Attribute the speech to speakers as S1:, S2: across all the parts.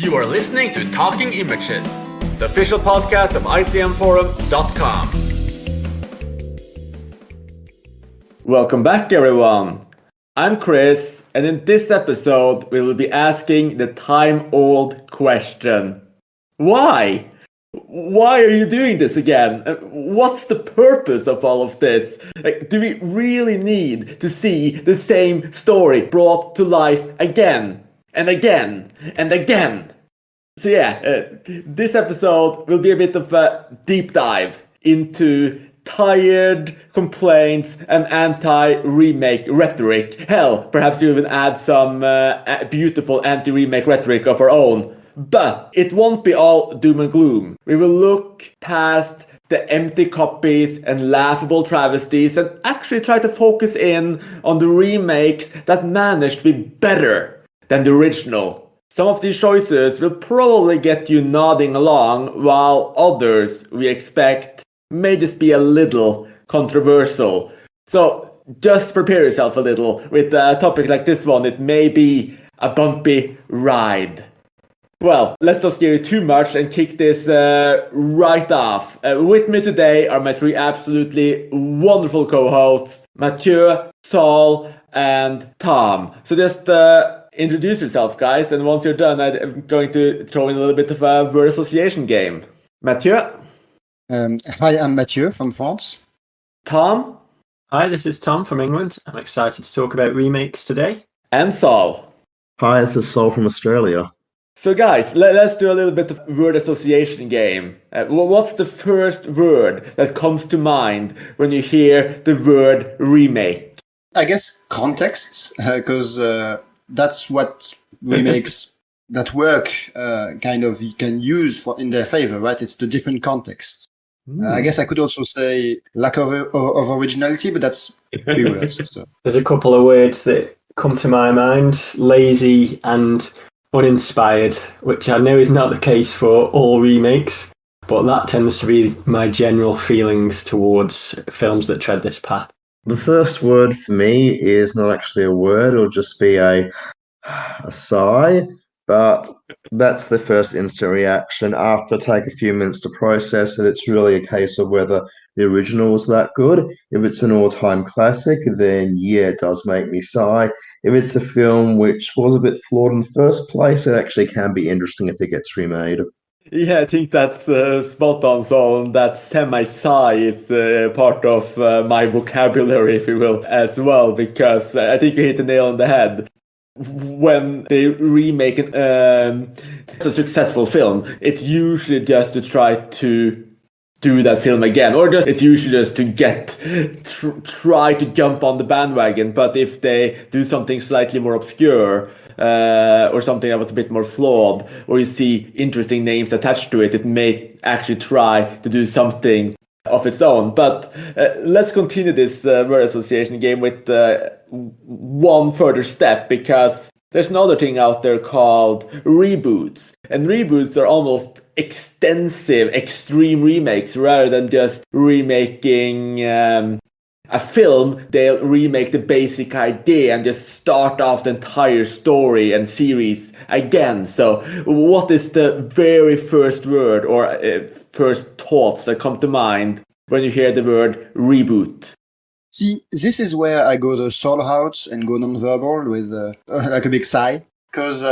S1: You are listening to Talking Images, the official podcast of icmforum.com. Welcome back, everyone. I'm Chris, and in this episode, we will be asking the time-old question. Why? Why are you doing this again? What's the purpose of all of this? Do we really need to see the same story brought to life again and again and again? So this episode will be a bit of a deep dive into tired complaints and anti-remake rhetoric. Hell, perhaps we even add some beautiful anti-remake rhetoric of our own. But it won't be all doom and gloom. We will look past the empty copies and laughable travesties and actually try to focus in on the remakes that managed to be better than the original. Some of these choices will probably get you nodding along, while others, we expect, may just be a little controversial. So just prepare yourself a little. With a topic like this one, it may be a bumpy ride. Well, let's not scare you too much and kick this right off. With me today are my three absolutely wonderful co-hosts, Mathieu, Saul, and Tom. So just introduce yourself, guys, and once you're done, I'm going to throw in a little bit of a word association game. Mathieu?
S2: Hi, I'm Mathieu from France.
S1: Tom?
S3: Hi, this is Tom from England. I'm excited to talk about remakes today.
S1: And Saul?
S4: Hi, this is Saul from Australia.
S1: So guys, let's do a little bit of word association game. What's the first word that comes to mind when you hear the word remake?
S2: I guess contexts, because that's what remakes that work kind of you can use for in their favor, right? It's the different contexts. I guess I could also say lack of originality, but that's big words. So.
S3: There's a couple of words that come to my mind: lazy and uninspired, which I know is not the case for all remakes, but that tends to be my general feelings towards films that tread this path.
S4: The first word for me is not actually a word, it'll just be a sigh, but that's the first instant reaction. After I take a few minutes to process it, it's really a case of whether the original was that good. If it's an all-time classic, then yeah, it does make me sigh. If it's a film which was a bit flawed in the first place, it actually can be interesting if it gets remade.
S1: Yeah, I think that's spot on. So that semi-sigh is part of my vocabulary, if you will, as well, because I think you hit the nail on the head. When they remake a successful film, it's usually just to try to do that film again, or just it's usually just to try to jump on the bandwagon. But if they do something slightly more obscure, or something that was a bit more flawed, or you see interesting names attached to it, it may actually try to do something of its own. But let's continue this word association game with one further step, because there's another thing out there called reboots. And reboots are almost extensive, extreme remakes rather than just remaking a film. They'll remake the basic idea and just start off the entire story and series again. So what is the very first word or first thoughts that come to mind when you hear the word reboot?
S2: See, this is where I go the soul out and go non-verbal with like a big sigh, because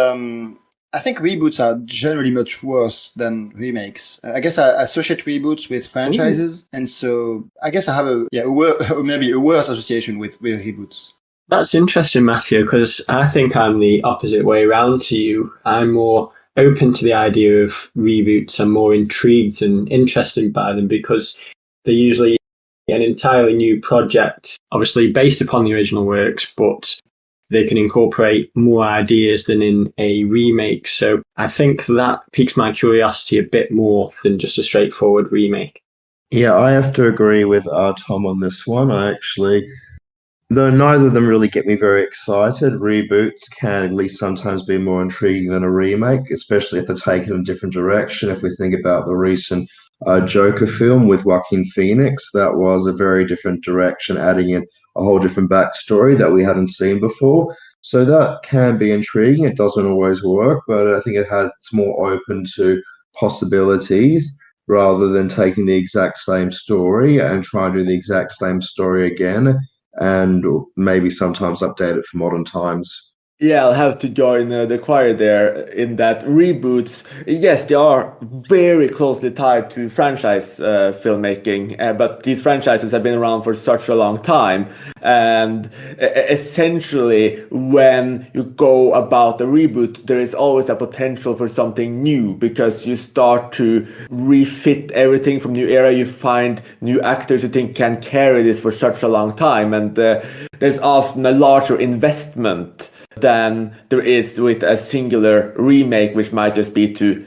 S2: I think reboots are generally much worse than remakes. I guess I associate reboots with franchises, and so I guess I have maybe a worse association with reboots.
S3: That's interesting, Matthew, because I think I'm the opposite way around to you. I'm more open to the idea of reboots. I'm more intrigued and interested by them because they're usually an entirely new project, obviously based upon the original works, but they can incorporate more ideas than in a remake. So I think that piques my curiosity a bit more than just a straightforward remake.
S4: Yeah, I have to agree with Tom on this one. Though neither of them really get me very excited, reboots can at least sometimes be more intriguing than a remake, especially if they're taken in a different direction. If we think about the recent Joker film with Joaquin Phoenix, that was a very different direction, adding in a whole different backstory that we hadn't seen before. So that can be intriguing. It doesn't always work, but I think it's more open to possibilities rather than taking the exact same story and trying to do the exact same story again and maybe sometimes update it for modern times.
S1: Yeah, I'll have to join the choir there in that reboots, yes, they are very closely tied to franchise filmmaking, but these franchises have been around for such a long time. And essentially, when you go about the reboot, there is always a potential for something new because you start to refit everything from new era. You find new actors you think can carry this for such a long time. And there's often a larger investment than there is with a singular remake, which might just be to,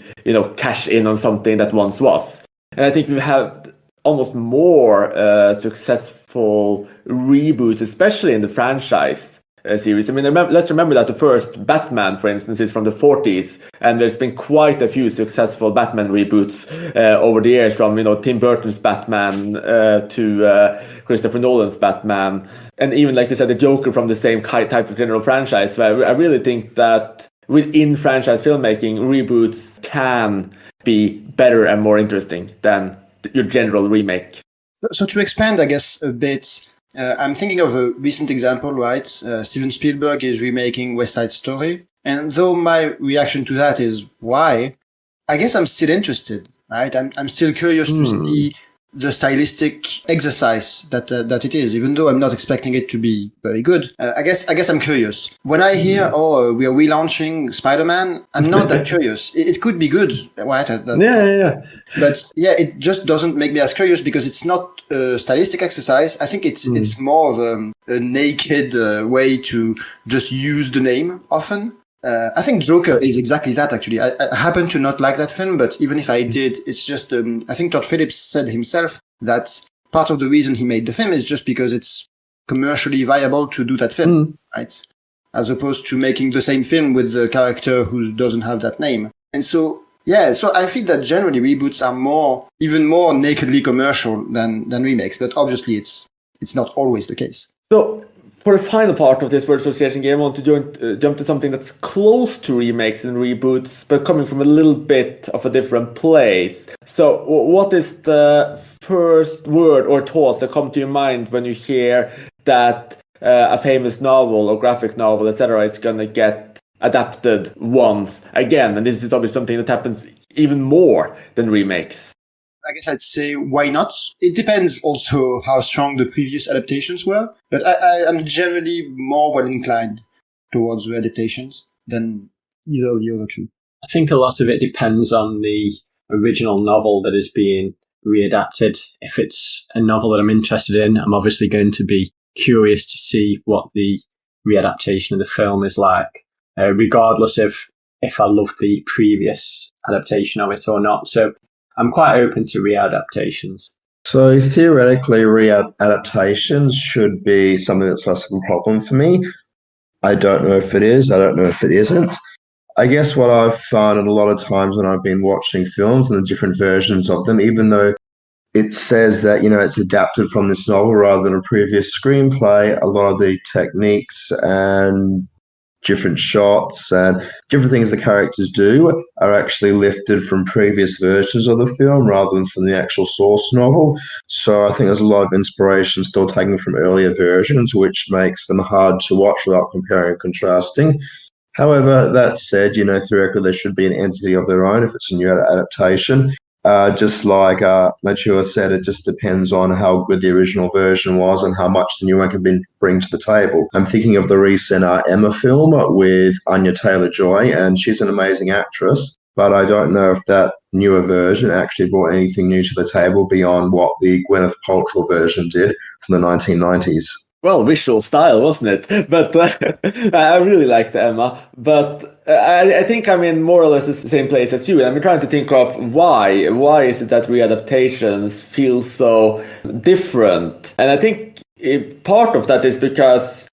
S1: cash in on something that once was. And I think we've had almost more successful reboots, especially in the franchise series. I mean, let's remember that the first Batman, for instance, is from the 40s, and there's been quite a few successful Batman reboots over the years, from Tim Burton's Batman to Christopher Nolan's Batman, and even, like we said, the Joker from the same type of general franchise. So I really think that within franchise filmmaking, reboots can be better and more interesting than your general remake.
S2: So to expand, I guess, a bit, I'm thinking of a recent example, right? Steven Spielberg is remaking West Side Story. And though my reaction to that is why, I guess I'm still interested, right? I'm still curious to see the stylistic exercise that it is, even though I'm not expecting it to be very good. I guess I'm curious. When I hear, we are relaunching Spider-Man, I'm not that curious. It could be good, right?
S1: Yeah.
S2: But yeah, it just doesn't make me as curious because it's not a stylistic exercise. I think it's more of a naked way to just use the name often. I think Joker is exactly that, actually. I happen to not like that film, but even if I did, it's just, I think Todd Phillips said himself that part of the reason he made the film is just because it's commercially viable to do that film, right? As opposed to making the same film with the character who doesn't have that name. And so, yeah, so I feel that generally reboots are even more nakedly commercial than remakes, but obviously it's not always the case.
S1: So, for the final part of this word association game, I want to jump to something that's close to remakes and reboots, but coming from a little bit of a different place. So, what is the first word or thoughts that come to your mind when you hear that a famous novel or graphic novel, etc., is going to get adapted once again? And this is obviously something that happens even more than remakes.
S2: I guess I'd say, why not? It depends also how strong the previous adaptations were, but I'm generally more well inclined towards re-adaptations than either of the other two.
S3: I think a lot of it depends on the original novel that is being readapted. If it's a novel that I'm interested in, I'm obviously going to be curious to see what the readaptation of the film is like, regardless of if I love the previous adaptation of it or not. So I'm quite open to readaptations.
S4: So theoretically, readaptations should be something that's less of a problem for me. I don't know if it is. I don't know if it isn't. I guess what I've found a lot of times when I've been watching films and the different versions of them, even though it says that, it's adapted from this novel rather than a previous screenplay, a lot of the techniques and different shots and different things the characters do are actually lifted from previous versions of the film rather than from the actual source novel. So I think there's a lot of inspiration still taken from earlier versions, which makes them hard to watch without comparing and contrasting. However, that said, theoretically there should be an entity of their own if it's a new adaptation. Just like Mature said, it just depends on how good the original version was and how much the new one can bring to the table. I'm thinking of the recent Emma film with Anya Taylor-Joy, and she's an amazing actress, but I don't know if that newer version actually brought anything new to the table beyond what the Gwyneth Paltrow version did from the 1990s.
S1: Well, visual style, wasn't it? But I really liked Emma. But I think I'm in more or less the same place as you. I'm trying to think of why. Why is it that readaptations feel so different? And I think part of that is because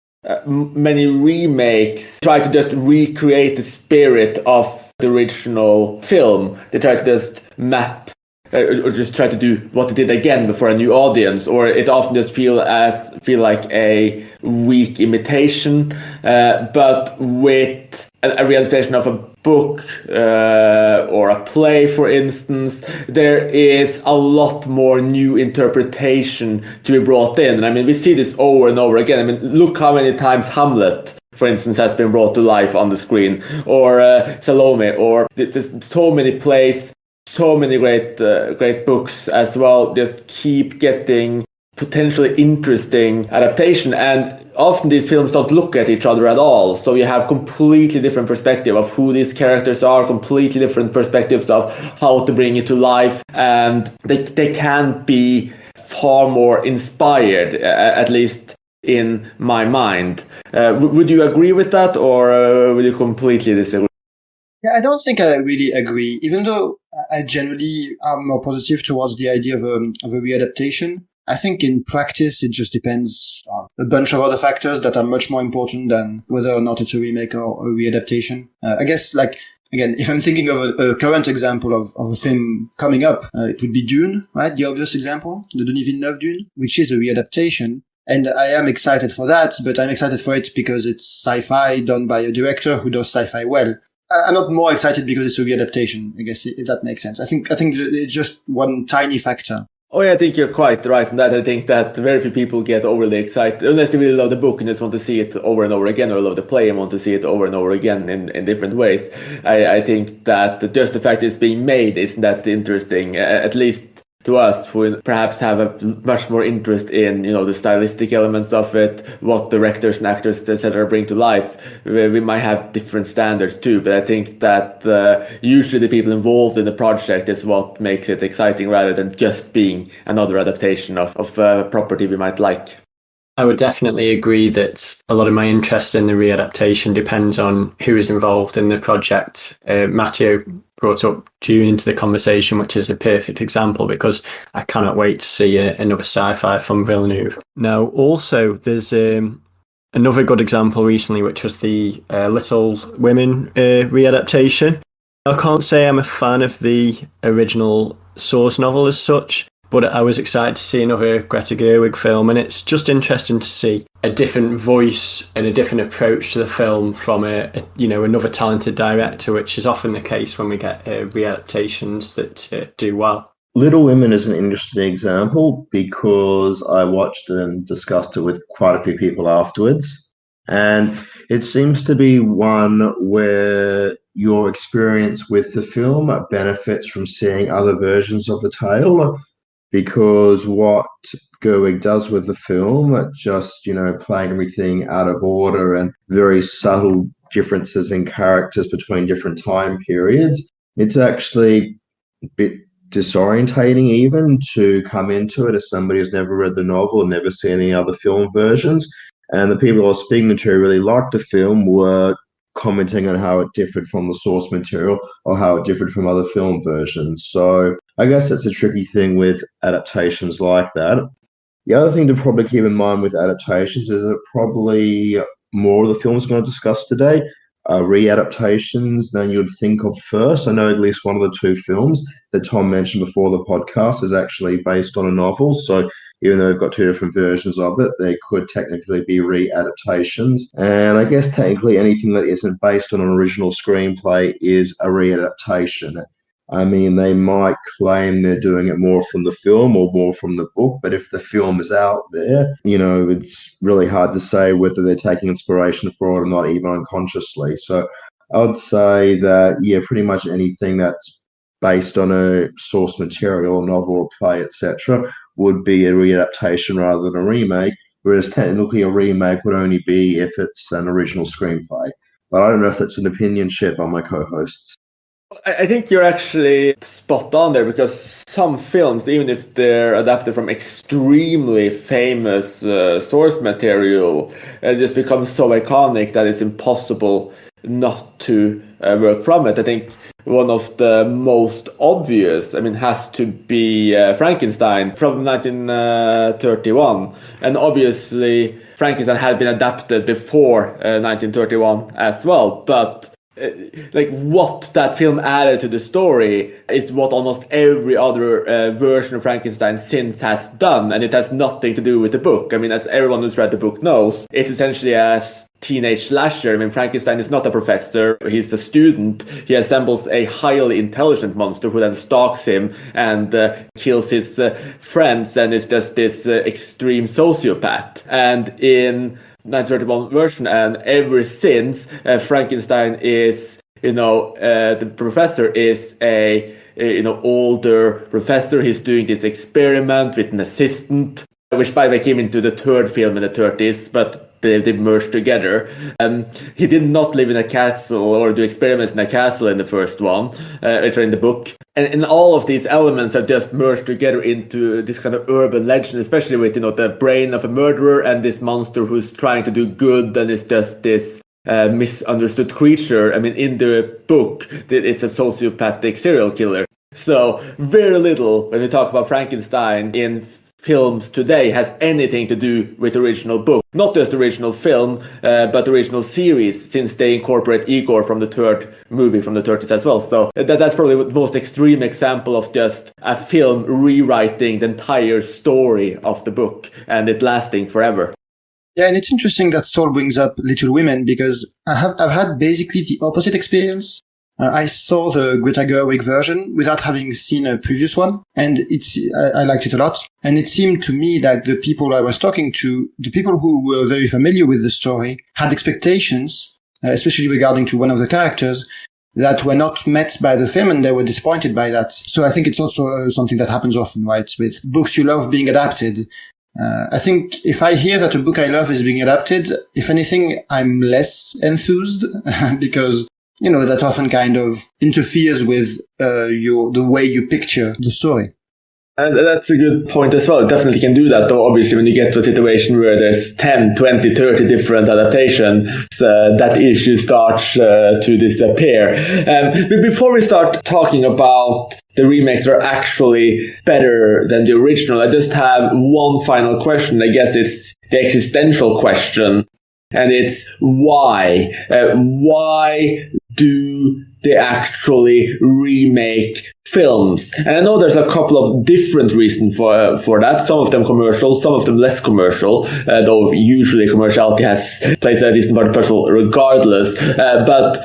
S1: many remakes try to just recreate the spirit of the original film. They try to just map or just try to do what they did again for a new audience, or it often just feel like a weak imitation, but with a readaptation of a book or a play, for instance, there is a lot more new interpretation to be brought in. And I mean, we see this over and over again. I mean, look how many times Hamlet, for instance, has been brought to life on the screen, or Salome, or there's so many plays, so many great books as well, just keep getting potentially interesting adaptation. And often these films don't look at each other at all, so you have completely different perspective of who these characters are, completely different perspectives of how to bring it to life, and they can be far more inspired, at least in my mind. Would you agree with that, or would you completely disagree?
S2: Yeah, I don't think I really agree, even though I generally am more positive towards the idea of a readaptation. I think in practice, it just depends on a bunch of other factors that are much more important than whether or not it's a remake or a readaptation. I guess, like, again, if I'm thinking of a current example of a film coming up, it would be Dune, right? The obvious example, the Denis Villeneuve Dune, which is a readaptation. And I am excited for that, but I'm excited for it because it's sci-fi done by a director who does sci-fi well. I'm not more excited because it's a readaptation, I guess, if that makes sense. I think it's just one tiny factor.
S1: Oh yeah, I think you're quite right in that. I think that very few people get overly excited unless they really love the book and just want to see it over and over again, or love the play and want to see it over and over again in different ways. I think that just the fact it's being made isn't that interesting, at least to us, who perhaps have a much more interest in, the stylistic elements of it, what directors and actors, etc., bring to life. We might have different standards too, but I think that usually the people involved in the project is what makes it exciting, rather than just being another adaptation of a property we might like.
S3: I would definitely agree that a lot of my interest in the readaptation depends on who is involved in the project. Matteo brought up Dune into the conversation, which is a perfect example, because I cannot wait to see another sci-fi from Villeneuve. Now, also, there's another good example recently, which was the Little Women readaptation. I can't say I'm a fan of the original source novel as such, but I was excited to see another Greta Gerwig film, and it's just interesting to see a different voice and a different approach to the film from another talented director, which is often the case when we get readaptations that do well.
S4: Little Women is an interesting example because I watched and discussed it with quite a few people afterwards, and it seems to be one where your experience with the film benefits from seeing other versions of the tale. Because what Gerwig does with the film, just, playing everything out of order and very subtle differences in characters between different time periods, it's actually a bit disorientating even to come into it as somebody who's never read the novel and never seen any other film versions. And the people I was speaking to who really liked the film were commenting on how it differed from the source material or how it differed from other film versions. So I guess that's a tricky thing with adaptations like that. The other thing to probably keep in mind with adaptations is that probably more of the films we're going to discuss today are re-adaptations than you'd think of first. I know at least one of the two films that Tom mentioned before the podcast is actually based on a novel. So even though they've got two different versions of it, they could technically be re-adaptations. And I guess technically anything that isn't based on an original screenplay is a re-adaptation. I mean, they might claim they're doing it more from the film or more from the book, but if the film is out there, it's really hard to say whether they're taking inspiration for it or not, even unconsciously. So I'd say that, pretty much anything that's based on a source material, novel or play, etc., would be a readaptation rather than a remake, whereas technically a remake would only be if it's an original screenplay. But I don't know if that's an opinion shared by my co-hosts.
S1: I think you're actually spot on there, because some films, even if they're adapted from extremely famous source material, just become so iconic that it's impossible not to work from it. I think one of the most obvious, has to be Frankenstein from 1931. And obviously, Frankenstein had been adapted before 1931 as well, but like what that film added to the story is what almost every other version of Frankenstein since has done, and it has nothing to do with the book. I mean, as everyone who's read the book knows, it's essentially a teenage slasher. I mean, Frankenstein is not a professor, he's a student. He assembles a highly intelligent monster who then stalks him and kills his friends, and is just this extreme sociopath. And in 1931 version, and ever since, Frankenstein is, the professor is a older professor. He's doing this experiment with an assistant, which by the way came into the third film in the 30s, but they merged together. He did not live in a castle or do experiments in a castle in the first one, in the book. And all of these elements are just merged together into this kind of urban legend, especially with, the brain of a murderer and this monster who's trying to do good and is just this misunderstood creature. I mean, in the book, it's a sociopathic serial killer. So very little when we talk about Frankenstein in films today has anything to do with the original book. Not just the original film, but the original series, since they incorporate Igor from the third movie from the 30s as well. So that's probably the most extreme example of just a film rewriting the entire story of the book and it lasting forever.
S2: Yeah, and it's interesting that Saul brings up Little Women, because I've had basically the opposite experience. I saw the Greta Gerwig version without having seen a previous one, and I liked it a lot. And it seemed to me that the people I was talking to, the people who were very familiar with the story, had expectations, especially regarding to one of the characters, that were not met by the film, and they were disappointed by that. So I think it's also something that happens often, right? With books you love being adapted. I think if I hear that a book I love is being adapted, if anything, I'm less enthused because that often kind of interferes with the way you picture the story.
S1: And that's a good point as well. It definitely can do that, though. Obviously, when you get to a situation where there's 10, 20, 30 different adaptations, that issue starts to disappear. But before we start talking about the remakes that are actually better than the original, I just have one final question. I guess it's the existential question. And it's why? Why do they actually remake films? And I know there's a couple of different reasons for that. Some of them commercial, some of them less commercial, though usually commerciality plays a decent part of puzzle regardless. But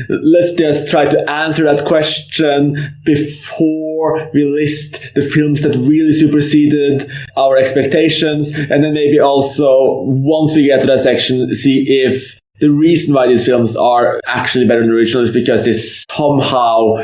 S1: let's just try to answer that question before we list the films that really superseded our expectations. And then maybe also, once we get to that section, see if the reason why these films are actually better than the original is because they somehow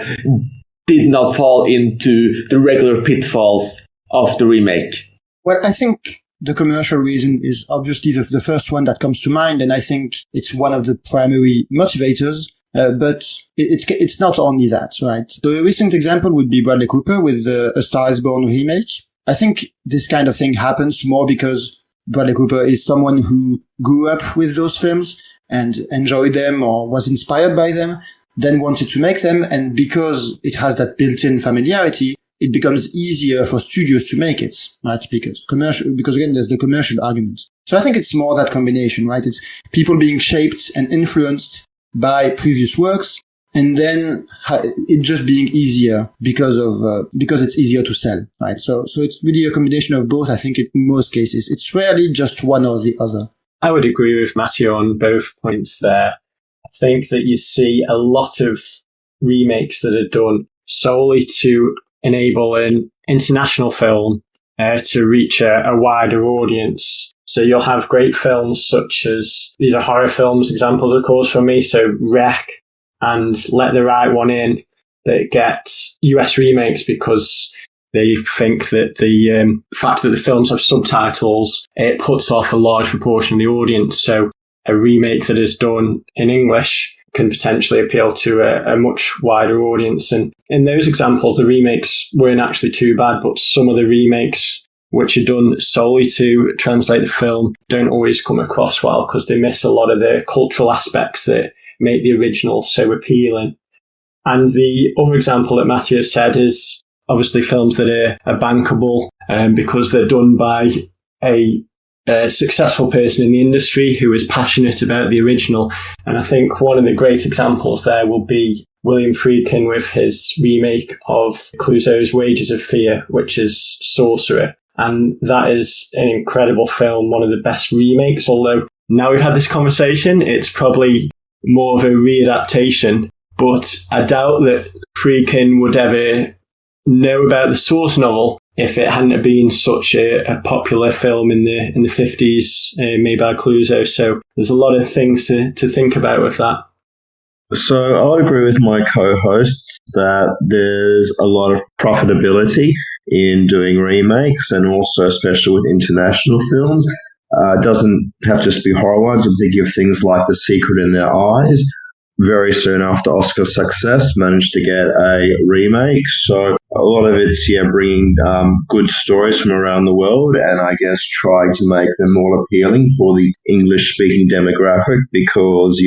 S1: did not fall into the regular pitfalls of the remake.
S2: Well, I think the commercial reason is obviously the first one that comes to mind, and I think it's one of the primary motivators. But it's not only that, right? The recent example would be Bradley Cooper with A Star Is Born remake. I think this kind of thing happens more because Bradley Cooper is someone who grew up with those films and enjoyed them or was inspired by them, then wanted to make them. And because it has that built-in familiarity, it becomes easier for studios to make it, right? Because again, there's the commercial argument. So I think it's more that combination, right? It's people being shaped and influenced by previous works, and then it just being easier because it's easier to sell, right? So it's really a combination of both. I think in most cases, it's rarely just one or the other.
S3: I would agree with Matthew on both points there. I think that you see a lot of remakes that are done solely to enable an international film to reach a wider audience. So you'll have great films such as, these are horror films, examples of course for me, so Wreck and Let the Right One In, that get US remakes because they think that the fact that the films have subtitles, it puts off a large proportion of the audience. So a remake that is done in English can potentially appeal to a much wider audience. And in those examples, the remakes weren't actually too bad, but some of the remakes which are done solely to translate the film don't always come across well because they miss a lot of the cultural aspects that make the original so appealing. And the other example that Matthew has said is obviously films that are bankable because they're done by a a successful person in the industry who is passionate about the original. And I think one of the great examples there will be William Friedkin with his remake of Clouseau's Wages of Fear, which is Sorcerer. And that is an incredible film, one of the best remakes, although now we've had this conversation, it's probably more of a readaptation. But I doubt that Friedkin would ever know about the source novel if it hadn't been such a popular film in the 50s made by Clouseau. So there's a lot of things to think about with that.
S4: So I agree with my co-hosts that there's a lot of profitability in doing remakes, and also especially with international films. It doesn't have to just be horror ones. I'm thinking of things like The Secret in Their Eyes. Very soon after Oscar success, managed to get a remake. So a lot of it's bringing good stories from around the world, and I guess trying to make them more appealing for the English-speaking demographic, because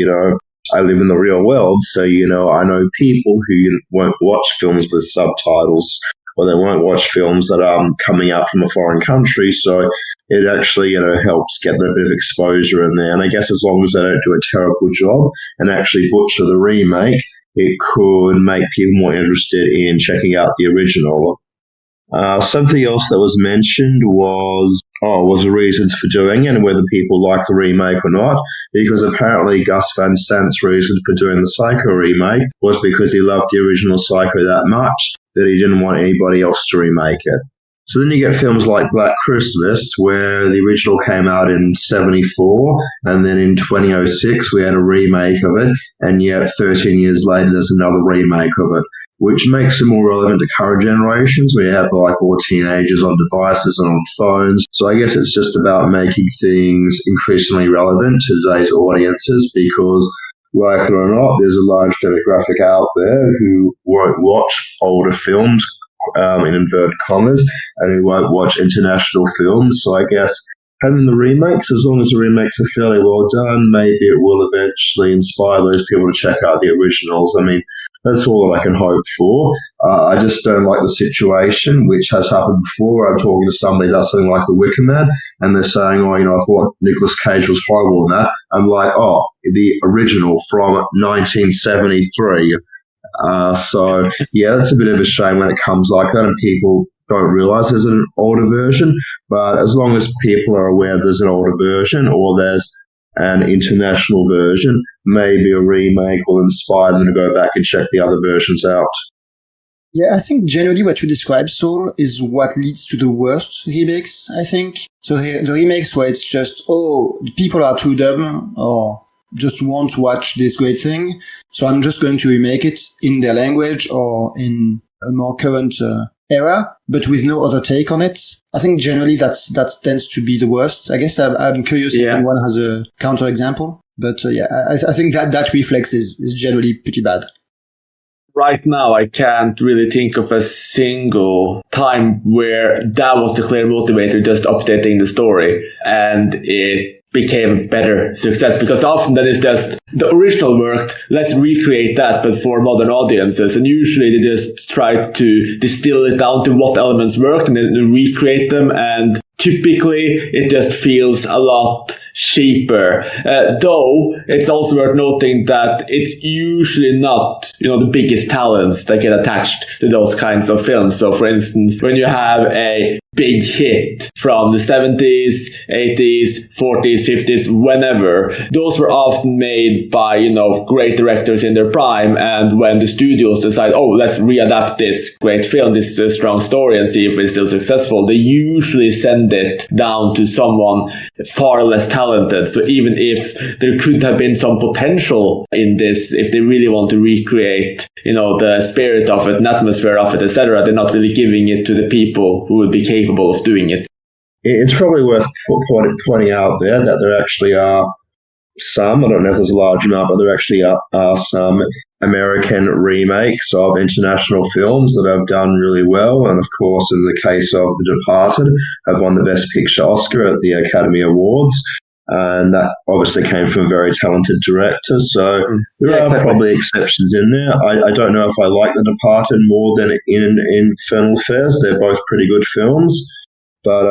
S4: I live in the real world, so I know people who won't watch films with subtitles, or they won't watch films that are coming out from a foreign country. So it actually, helps get that bit of exposure in there. And I guess as long as they don't do a terrible job and actually butcher the remake, it could make people more interested in checking out the original. Something else that was mentioned was the reasons for doing it and whether people like the remake or not, because apparently Gus Van Sant's reason for doing the Psycho remake was because he loved the original Psycho that much that he didn't want anybody else to remake it. So then you get films like Black Christmas, where the original came out in 1974, and then in 2006 we had a remake of it, and yet 13 years later there's another remake of it, which makes it more relevant to current generations. We have all teenagers on devices and on phones. So I guess it's just about making things increasingly relevant to today's audiences, because like it or not, there's a large demographic out there who won't watch older films, in inverted commas, and who won't watch international films. So I guess having the remakes, as long as the remakes are fairly well done, maybe it will eventually inspire those people to check out the originals. I mean, that's all that I can hope for. I just don't like the situation, which has happened before, where I'm talking to somebody about something like The Wicker Man, and they're saying, I thought Nicolas Cage was horrible in that. I'm like, the original from 1973. So, that's a bit of a shame when it comes like that and people don't realise there's an older version. But as long as people are aware there's an older version or there's an international version, maybe a remake will inspire them to go back and check the other versions out.
S2: Yeah, I think generally what you described, Saul, is what leads to the worst remakes, I think. So the remakes where it's just, people are too dumb or just won't watch this great thing, so I'm just going to remake it in their language or in a more current era, but with no other take on it. I think generally that tends to be the worst. I guess I'm curious if anyone has a counterexample, but I think that reflex is generally pretty bad.
S1: Right now, I can't really think of a single time where that was the clear motivator, just updating the story, and it became a better success, because often then it's just the original worked, let's recreate that but for modern audiences, and usually they just try to distill it down to what elements worked and then recreate them, and typically it just feels a lot cheaper. Though it's also worth noting that it's usually not, the biggest talents that get attached to those kinds of films. So for instance, when you have a big hit from the 70s, 80s, 40s, 50s, whenever, those were often made by, great directors in their prime. And when the studios decide, let's readapt this great film, this strong story, and see if it's still successful, they usually send it down to someone far less talented. So even if there could have been some potential in this, if they really want to recreate, the spirit of it and atmosphere of it, etc., they're not really giving it to the people who would be capable of doing it.
S4: It's probably worth pointing out there that there actually are some, I don't know if there's a large amount, but there actually are some American remakes of international films that have done really well. And of course, in the case of The Departed, have won the Best Picture Oscar at the Academy Awards. And that obviously came from a very talented director. So there are probably exceptions in there. I don't know if I like The Departed more than in Infernal Affairs. They're both pretty good films. But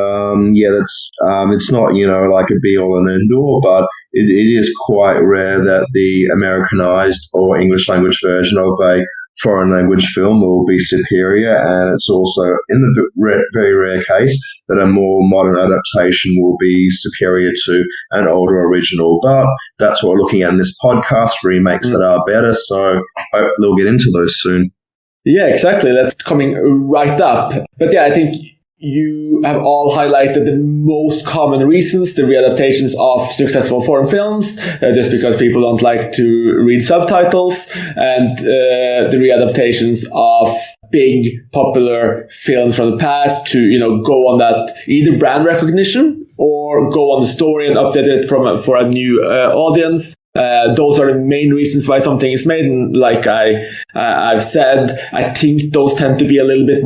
S4: yeah, that's it's not like a be all and end all, but it is quite rare that the Americanized or English language version of a foreign language film will be superior, and it's also in the very rare case that a more modern adaptation will be superior to an older original. But that's what we're looking at in this podcast, remakes that are better, so hopefully we'll get into those soon.
S1: Yeah, exactly. That's coming right up. But yeah, I think you have all highlighted the most common reasons, the readaptations of successful foreign films, just because people don't like to read subtitles, and the readaptations of big popular films from the past to, go on that either brand recognition or go on the story and update it for a new audience. Those are the main reasons why something is made. And like I've said, I think those tend to be a little bit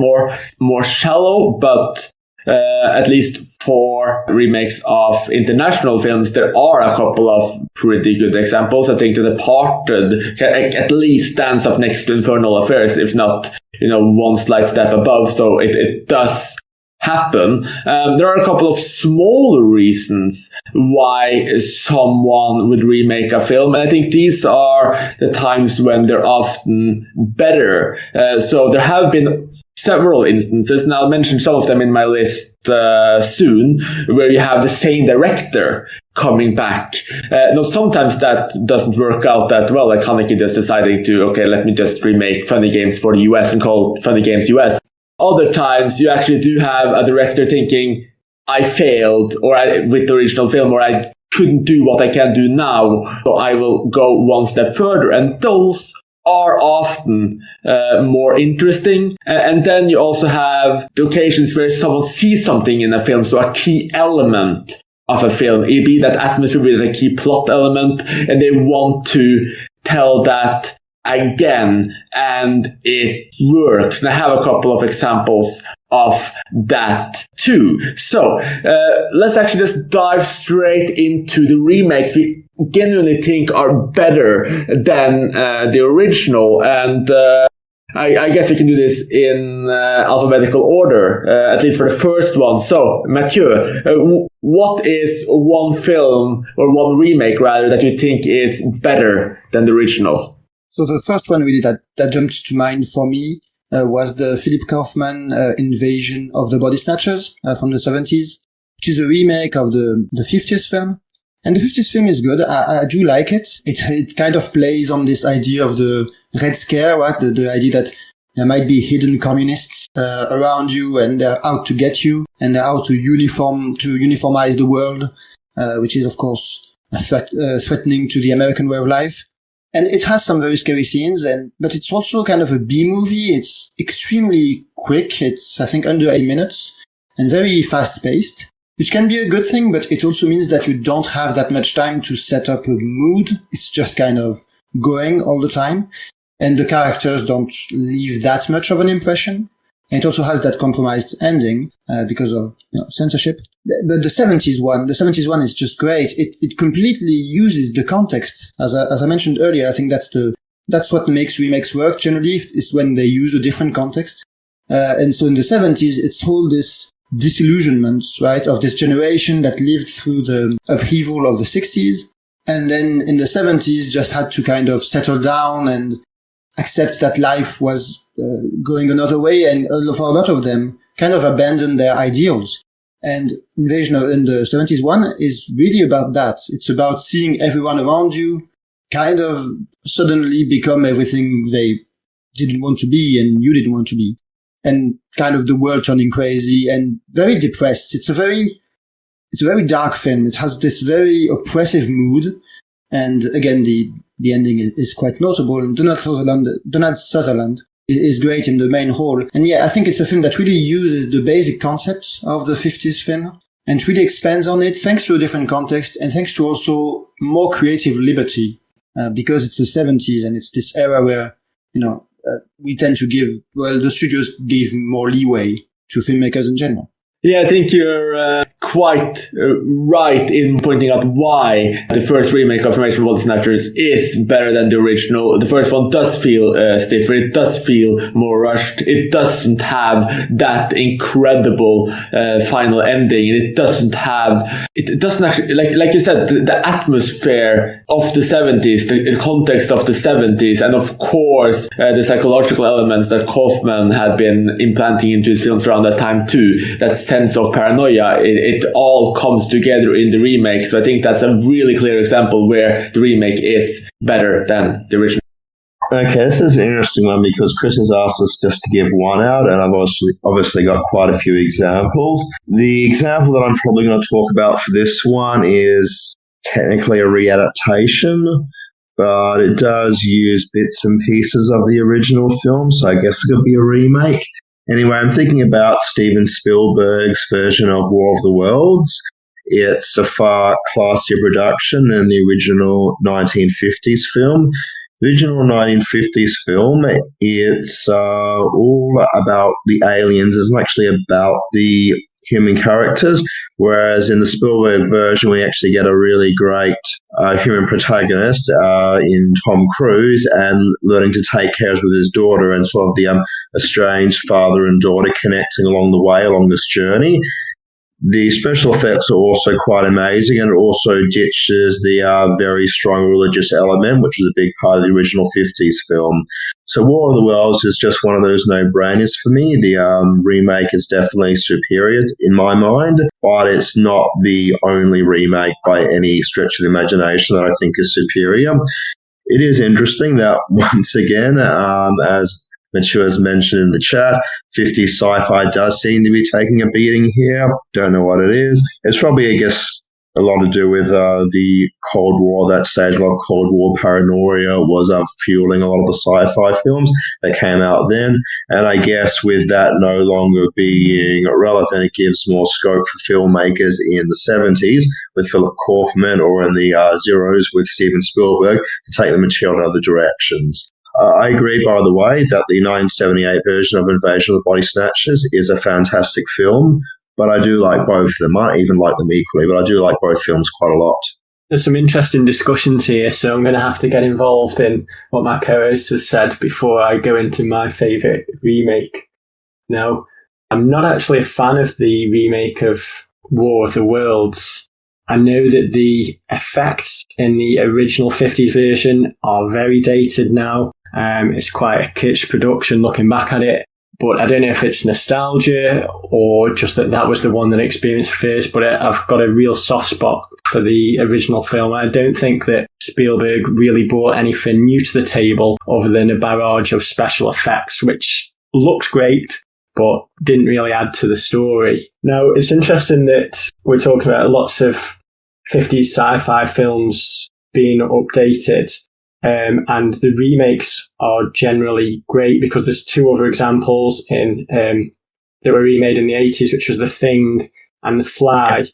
S1: more shallow, but at least for remakes of international films, there are a couple of pretty good examples. I think The Departed at least stands up next to Infernal Affairs, if not, one slight step above. So it does happen. There are a couple of smaller reasons why someone would remake a film, and I think these are the times when they're often better. So there have been several instances, and I'll mention some of them in my list soon, where you have the same director coming back. Now, sometimes that doesn't work out that well, like Haneke just deciding to, okay, let me just remake Funny Games for the US and call it Funny Games US. Other times, you actually do have a director thinking, I failed with the original film, or I couldn't do what I can do now, so I will go one step further. And those are often more interesting. And then you also have the occasions where someone sees something in a film, so a key element of a film, be that atmosphere, be that a key plot element, and they want to tell that again, and it works. And I have a couple of examples of that too. So let's actually just dive straight into the remakes we genuinely think are better than the original. And I guess we can do this in alphabetical order, at least for the first one. So, Mathieu, what is one film, or one remake rather, that you think is better than the original?
S2: So the first one really that jumped to mind for me was the Philip Kaufman Invasion of the Body Snatchers from the 70s, which is a remake of the 50s film. And the 50s film is good. I do like it. It kind of plays on this idea of the Red Scare, right? The idea that there might be hidden communists around you, and they're out to get you, and they're out to uniformize the world, which is of course threatening to the American way of life. And it has some very scary scenes, but it's also kind of a B-movie. It's extremely quick. It's, I think, under 8 minutes and very fast-paced, which can be a good thing, but it also means that you don't have that much time to set up a mood. It's just kind of going all the time. And the characters don't leave that much of an impression. And it also has that compromised ending because of censorship. But the 70s one is just great. It completely uses the context. As I mentioned earlier, I think that's what makes remakes work generally, is when they use a different context. And so in the 70s, it's all this disillusionment, right, of this generation that lived through the upheaval of the 60s. And then in the 70s just had to kind of settle down and accept that life was going another way, and for a lot of them kind of abandoned their ideals. And Invasion in the 70s one is really about that. It's about seeing everyone around you kind of suddenly become everything they didn't want to be and you didn't want to be. And kind of the world turning crazy and very depressed. It's a very dark film. It has this very oppressive mood. And again, the ending is quite notable. And Donald Sutherland is great in the main role. And yeah, I think it's a film that really uses the basic concepts of the 50s film and really expands on it thanks to a different context and thanks to also more creative liberty, because it's the 70s and it's this era where, we tend to the studios give more leeway to filmmakers in general.
S1: Yeah, I think you're quite right in pointing out why the first remake of Information Body Snatchers is better than the original. The first one does feel stiffer. It does feel more rushed. It doesn't have that incredible final ending. It doesn't actually, like you said, the atmosphere of the 70s, the context of the 70s, and of course the psychological elements that Kaufman had been implanting into his films around that time too. That sense of paranoia, it all comes together in the remake. So I think that's a really clear example where the remake is better than the original.
S4: Okay, this is an interesting one because Chris has asked us just to give one out, and I've obviously got quite a few examples. The example that I'm probably going to talk about for this one is technically a readaptation, but it does use bits and pieces of the original film, so I guess it could be a remake. Anyway, I'm thinking about Steven Spielberg's version of War of the Worlds. It's a far classier production than the original 1950s film. The original 1950s film, it's all about the aliens. It's not actually about the human characters, whereas in the Spielberg version, we actually get a really great human protagonist in Tom Cruise and learning to take care with his daughter and sort of the estranged father and daughter connecting along the way, along this journey. The special effects are also quite amazing, and it also ditches the very strong religious element, which was a big part of the original 50s film. So War of the Worlds is just one of those no-brainers for me. The remake is definitely superior in my mind, but it's not the only remake by any stretch of the imagination that I think is superior. It is interesting that, once again, as Mature has mentioned in the chat, 50s sci-fi does seem to be taking a beating here. Don't know what it is. It's probably, I guess, a lot to do with the Cold War. That stage of Cold War paranoia was fueling a lot of the sci-fi films that came out then. And I guess with that no longer being relevant, it gives more scope for filmmakers in the 70s with Philip Kaufman, or in the Zeros with Steven Spielberg, to take the material in other directions. I agree, by the way, that the 1978 version of Invasion of the Body Snatchers is a fantastic film, but I do like both of them. I don't even like them equally, but I do like both films quite a lot.
S3: There's some interesting discussions here, so I'm going to have to get involved in what my co-host has said before I go into my favourite remake. Now, I'm not actually a fan of the remake of War of the Worlds. I know that the effects in the original 50s version are very dated now. It's quite a kitsch production looking back at it, but I don't know if it's nostalgia or just that was the one that I experienced first, but I've got a real soft spot for the original film. I don't think that Spielberg really brought anything new to the table other than a barrage of special effects, which looked great, but didn't really add to the story. Now, it's interesting that we're talking about lots of 50s sci-fi films being updated. And the remakes are generally great because there's two other examples that were remade in the 80s, which was The Thing and The Fly.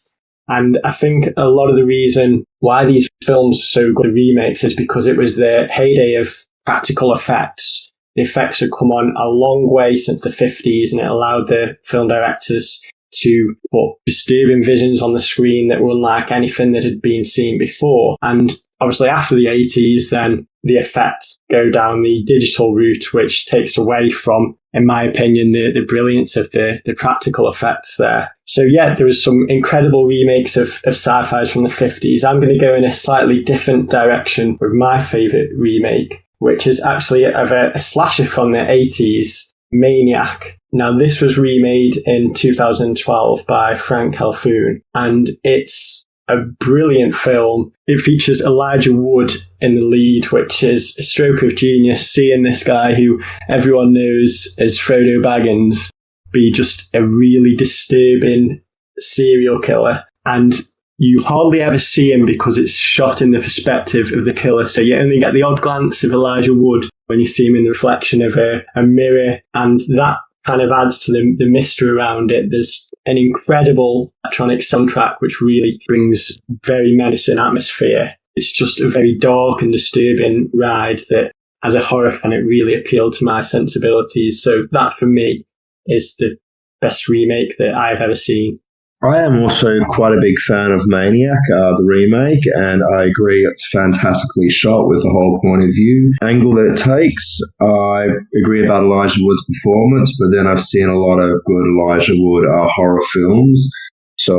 S3: And I think a lot of the reason why these films are so good, the remakes, is because it was the heyday of practical effects. The effects had come on a long way since the 50s, and it allowed the film directors to put disturbing visions on the screen that were unlike anything that had been seen before. And obviously, after the 80s, then the effects go down the digital route, which takes away from, in my opinion, the brilliance of the practical effects there. So yeah, there was some incredible remakes of sci-fis from the 50s. I'm going to go in a slightly different direction with my favourite remake, which is actually of a slasher from the 80s, Maniac. Now, this was remade in 2012 by Frank Halfoon, and it's a brilliant film. It features Elijah Wood in the lead, which is a stroke of genius, seeing this guy who everyone knows as Frodo Baggins be just a really disturbing serial killer. And you hardly ever see him because it's shot in the perspective of the killer. So you only get the odd glance of Elijah Wood when you see him in the reflection of a mirror. And that kind of adds to the mystery around it. There's an incredible electronic soundtrack which really brings very menacing atmosphere. It's just a very dark and disturbing ride that, as a horror fan, it really appealed to my sensibilities. So that, for me, is the best remake that I've ever seen.
S4: I am also quite a big fan of Maniac, the remake, and I agree it's fantastically shot with the whole point of view angle that it takes. I agree about Elijah Wood's performance, but then I've seen a lot of good Elijah Wood horror films. So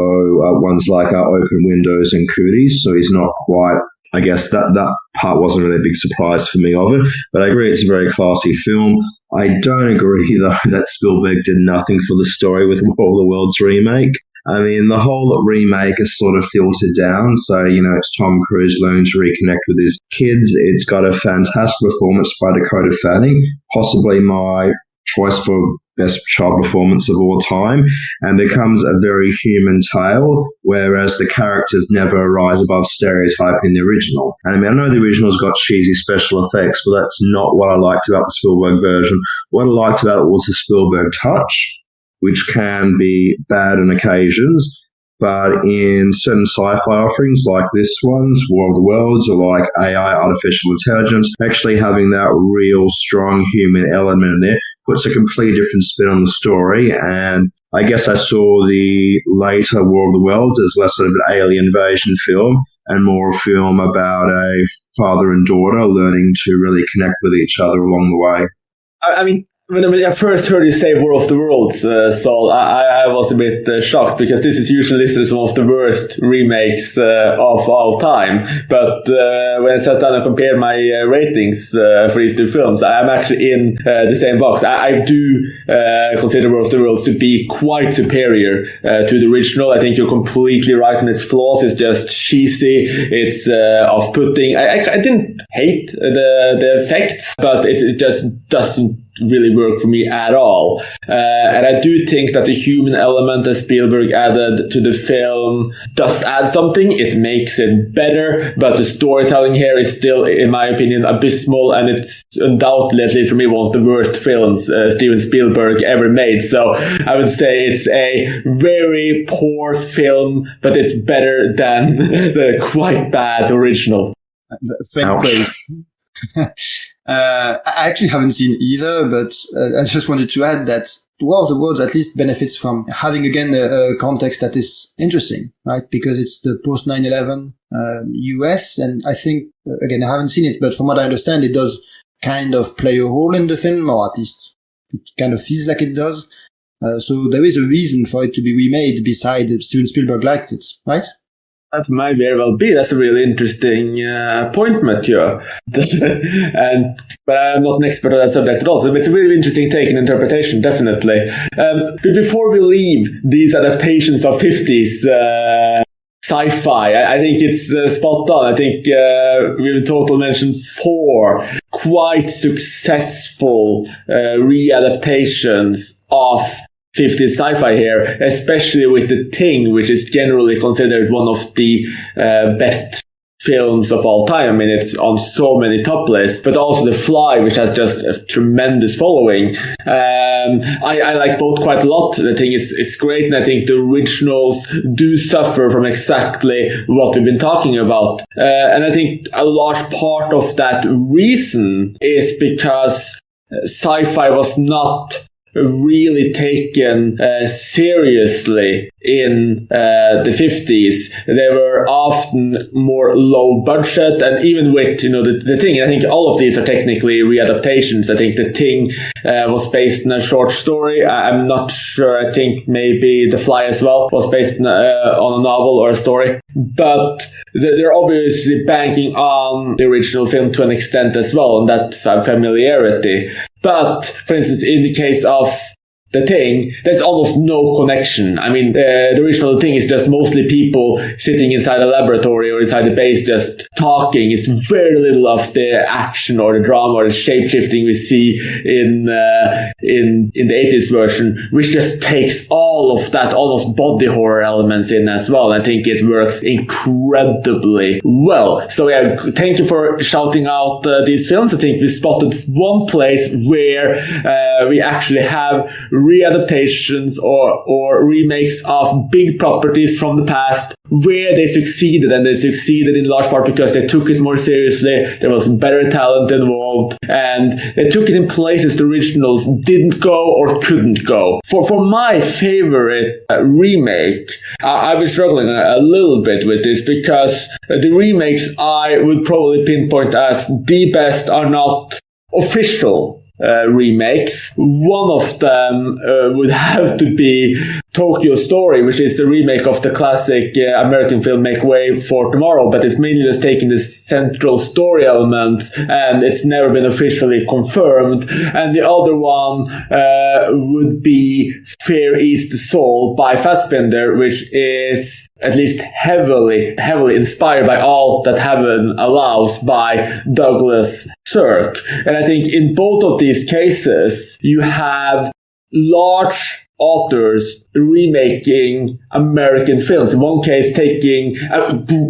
S4: ones like Open Windows and Cooties, so he's not quite, I guess that part wasn't really a big surprise for me of it, but I agree it's a very classy film. I don't agree, though, that Spielberg did nothing for the story with War of the Worlds remake. I mean, the whole remake is sort of filtered down. So, it's Tom Cruise learning to reconnect with his kids. It's got a fantastic performance by Dakota Fanning, possibly my choice for best child performance of all time, and becomes a very human tale, whereas the characters never rise above stereotype in the original. And I mean, I know the original's got cheesy special effects, but that's not what I liked about the Spielberg version. What I liked about it was the Spielberg touch, which can be bad on occasions, but in certain sci-fi offerings like this one's, War of the Worlds, or like AI, artificial intelligence, actually having that real strong human element in there puts a completely different spin on the story. And I guess I saw the later War of the Worlds as less of an alien invasion film and more a film about a father and daughter learning to really connect with each other along the way.
S1: I mean, when I first heard you say War of the Worlds, Saul, I was a bit shocked, because this is usually listed as one of the worst remakes of all time. But when I sat down and compared my ratings for these two films, I'm actually in the same box. I do consider War of the Worlds to be quite superior to the original. I think you're completely right in its flaws. It's just cheesy. It's off-putting. I didn't hate the effects, but it just doesn't really work for me at all. And I do think that the human element that Spielberg added to the film does add something. It makes it better, but the storytelling here is still, in my opinion, abysmal, and it's undoubtedly, at least for me, one of the worst films Steven Spielberg ever made. So I would say it's a very poor film, but it's better than the quite bad original.
S2: Thank praise. I actually haven't seen either, but I just wanted to add that War of the Worlds at least benefits from having, again, a context that is interesting, right? Because it's the post 9/11 US, and I think, again, I haven't seen it, but from what I understand, it does kind of play a role in the film, or at least it kind of feels like it does. So there is a reason for it to be remade, besides Steven Spielberg liked it, right?
S1: That might very well be. That's a really interesting point, Mathieu. But I'm not an expert on that subject at all. So it's a really interesting take and interpretation, definitely. But before we leave these adaptations of 50s sci-fi, I think it's spot on. I think we in total mentioned 4 quite successful readaptations of 50s sci-fi here, especially with The Thing, which is generally considered one of the best films of all time. I mean, it's on so many top lists, but also The Fly, which has just a tremendous following. I like both quite a lot. The Thing is great, and I think the originals do suffer from exactly what we've been talking about. And I think a large part of that reason is because sci-fi was not really taken seriously in the 50s. They were often more low budget, and even with the Thing, I think all of these are technically readaptations. I think The Thing was based on a short story. I'm not sure. I think maybe The Fly as well was based on a novel or a story, but they're obviously banking on the original film to an extent as well, and that familiarity. But, for instance, in the case of The Thing, there's almost no connection. I mean, the original Thing is just mostly people sitting inside a laboratory or inside the base just talking. It's very little of the action or the drama or the shape-shifting we see in the 80s version, which just takes all of that almost body horror elements in as well. I think it works incredibly well. So yeah, thank you for shouting out these films. I think we spotted one place where we actually have readaptations or remakes of big properties from the past where they succeeded, and they succeeded in large part because they took it more seriously, there was better talent involved, and they took it in places the originals didn't go or couldn't go. For my favorite remake, I was struggling a little bit with this because the remakes I would probably pinpoint as the best are not official remakes. One of them would have to be Tokyo Story, which is the remake of the classic American film Make Way for Tomorrow, but it's mainly just taking the central story elements and it's never been officially confirmed. And the other one would be Fear Eats the Soul by Fassbinder, which is at least heavily inspired by All That Heaven Allows by Douglas Sirk. And I think in both of these cases, you have large authors remaking American films. In one case, taking,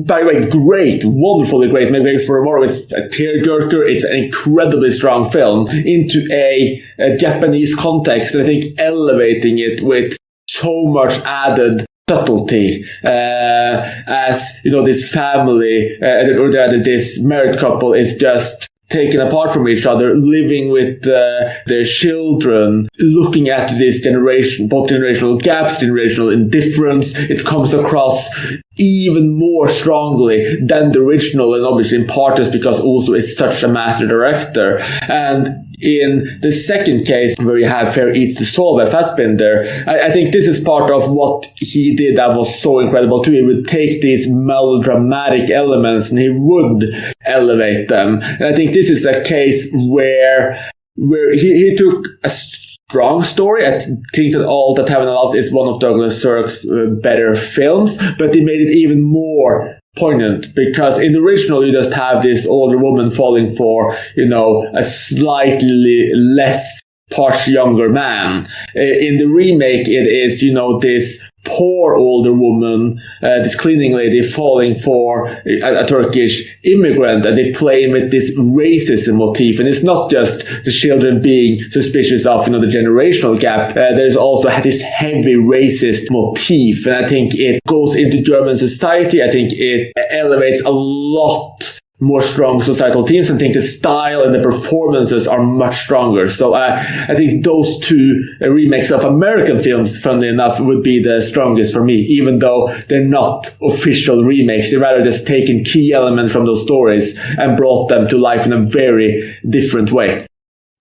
S1: by the way, wonderfully great, maybe for tomorrow, it's a tearjerker, it's an incredibly strong film, into a Japanese context, and I think elevating it with so much added subtlety, as, you know, this family, or rather this married couple is just taken apart from each other, living with their children, looking at this generation, both generational gaps, generational indifference. It comes across even more strongly than the original, and obviously in part just because also is such a master director. And in the second case, where you have Fear Eats the Soul by Fassbinder, I think this is part of what he did that was so incredible too. He would take these melodramatic elements and he would elevate them. And I think this is a case where he took a strong story. I think that All That Heaven Allows is one of Douglas Sirk's better films, but he made it even more poignant because in the original you just have this older woman falling for, you know, a slightly less posh younger man. In the remake, it is, you know, this poor older woman, this cleaning lady falling for a Turkish immigrant, and they play with this racism motif. And it's not just the children being suspicious of, you know, the generational gap. There's also this heavy racist motif, and I think it goes into German society. I think it elevates a lot more strong societal themes, and I think the style and the performances are much stronger. So I think those two remakes of American films, funnily enough, would be the strongest for me, even though they're not official remakes. They rather just taken key elements from those stories and brought them to life in a very different way.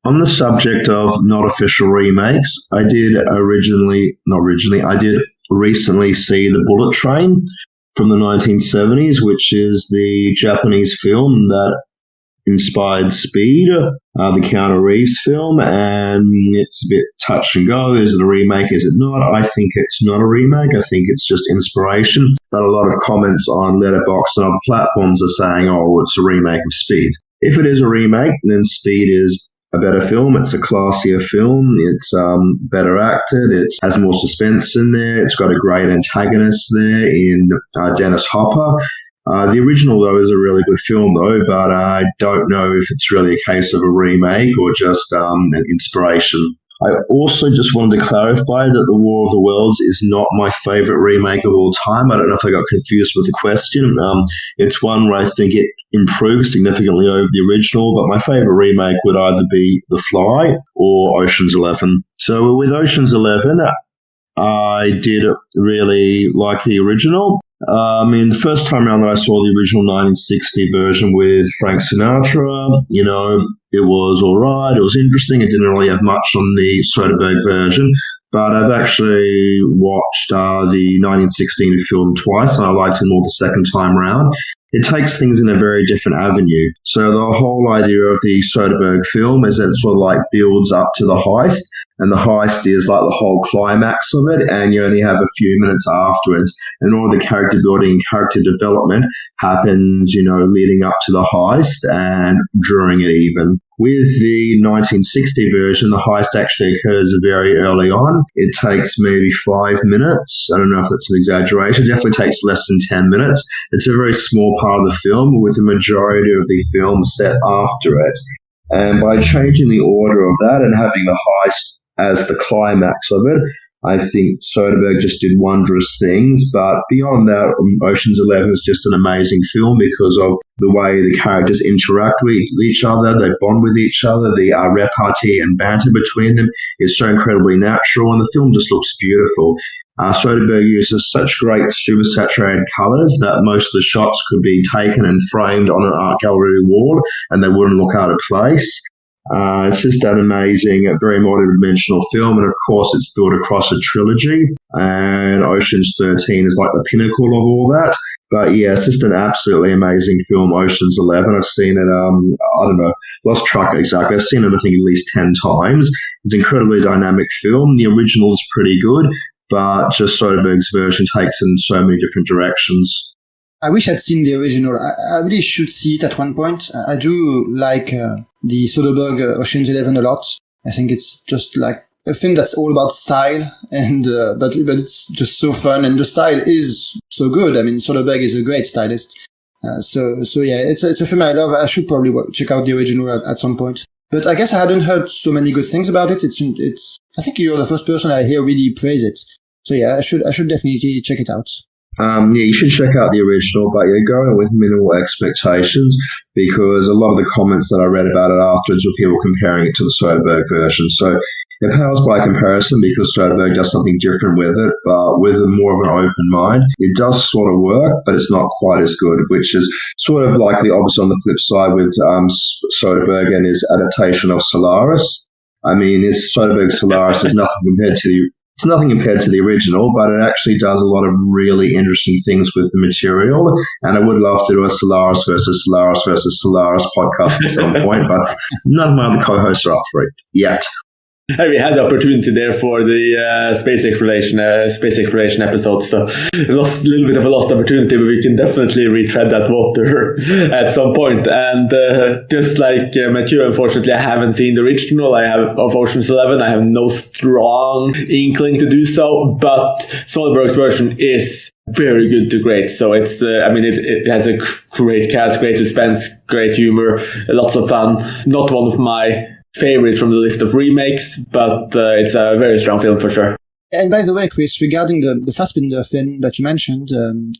S4: On the subject of not official remakes, I did recently see The Bullet Train from the 1970s, which is the Japanese film that inspired Speed, the Keanu Reeves film, and it's a bit touch and go. Is it a remake? Is it not? I think it's not a remake. I think it's just inspiration. But a lot of comments on Letterboxd and other platforms are saying, oh, it's a remake of Speed. If it is a remake, then Speed is a better film. It's a classier film. It's better acted. It has more suspense in there. It's got a great antagonist there in Dennis Hopper. The original, though, is a really good film, though, but I don't know if it's really a case of a remake or just an inspiration. I also just wanted to clarify that The War of the Worlds is not my favorite remake of all time. I don't know if I got confused with the question. It's one where I think it improved significantly over the original, but my favorite remake would either be The Fly or Ocean's 11. So with Ocean's 11, I did really like the original. The first time around that I saw the original 1960 version with Frank Sinatra, you know, it was all right. It was interesting. It didn't really have much on the Soderbergh version, but I've actually watched the 1916 film twice, and I liked it more the second time around. It takes things in a very different avenue. So the whole idea of the Soderbergh film is that it sort of like builds up to the heist, and the heist is like the whole climax of it, and you only have a few minutes afterwards, and all the character building and character development happens, you know, leading up to the heist and during it even. With the 1960 version, the heist actually occurs very early on. It takes maybe 5 minutes. I don't know if that's an exaggeration. It definitely takes less than 10 minutes. It's a very small part of the film, with the majority of the film set after it. And by changing the order of that and having the heist as the climax of it. I think Soderbergh just did wondrous things, but beyond that, Ocean's 11 is just an amazing film because of the way the characters interact with each other, they bond with each other, the repartee and banter between them is so incredibly natural, and the film just looks beautiful. Soderbergh uses such great super saturated colours that most of the shots could be taken and framed on an art gallery wall and they wouldn't look out of place. It's just an amazing, very multi-dimensional film, and of course it's built across a trilogy, and Ocean's 13 is like the pinnacle of all that. But yeah, it's just an absolutely amazing film, Ocean's 11. I've seen it, I don't know, lost track exactly. I've seen it, I think, at least 10 times. It's an incredibly dynamic film. The original is pretty good, but just Soderbergh's version takes it in so many different directions.
S2: I wish I'd seen the original. I really should see it at one point. I do like the Soderbergh Ocean's 11 a lot. I think it's just like a film that's all about style, and but it's just so fun, and the style is so good. I mean, Soderbergh is a great stylist. So yeah, it's a film I love. I should probably check out the original at some point. But I guess I hadn't heard so many good things about it. It's. I think you're the first person I hear really praise it. So yeah, I should definitely check it out.
S4: Yeah, you should check out the original, but you're going with minimal expectations because a lot of the comments that I read about it afterwards were people comparing it to the Soderbergh version. So it pales by comparison because Soderbergh does something different with it, but with more of an open mind. It does sort of work, but it's not quite as good, which is sort of like the opposite on the flip side with Soderbergh and his adaptation of Solaris. I mean, Soderbergh's Solaris is nothing compared to the original, but it actually does a lot of really interesting things with the material. And I would love to do a Solaris versus Solaris podcast at some point, but none of my other co-hosts are up for it yet.
S1: We had the opportunity there for the space exploration episode, so lost a little bit of a lost opportunity, but we can definitely retread that water at some point. And just like Mathieu, unfortunately, I haven't seen the original. Of Ocean's 11. I have no strong inkling to do so, but Soderbergh's version is very good to great. So it's, it has a great cast, great suspense, great humor, lots of fun. Not one of my favorites from the list of remakes, but it's a very strong film for sure.
S2: And by the way, Chris, regarding the Fassbinder film that you mentioned,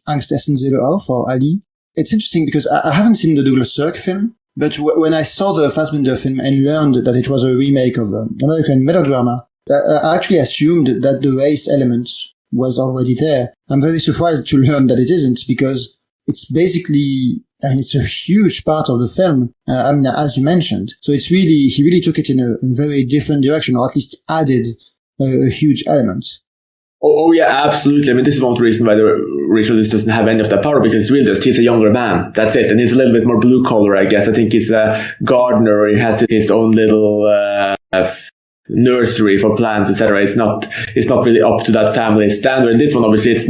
S2: Angst Essen Seele auf, or Ali, it's interesting because I haven't seen the Douglas Sirk film, but when I saw the Fassbinder film and learned that it was a remake of an American melodrama, I actually assumed that the race element was already there. I'm very surprised to learn that it isn't, because it's basically, it's a huge part of the film, as you mentioned. So he really took it in a very different direction, or at least added a huge element.
S1: Oh yeah, absolutely. I mean, this is one reason why the original list doesn't have any of that power, because he's a younger man. That's it. And he's a little bit more blue collar, I guess. I think he's a gardener. He has his own little nursery for plants, etc. It's not really up to that family standard. This one, obviously,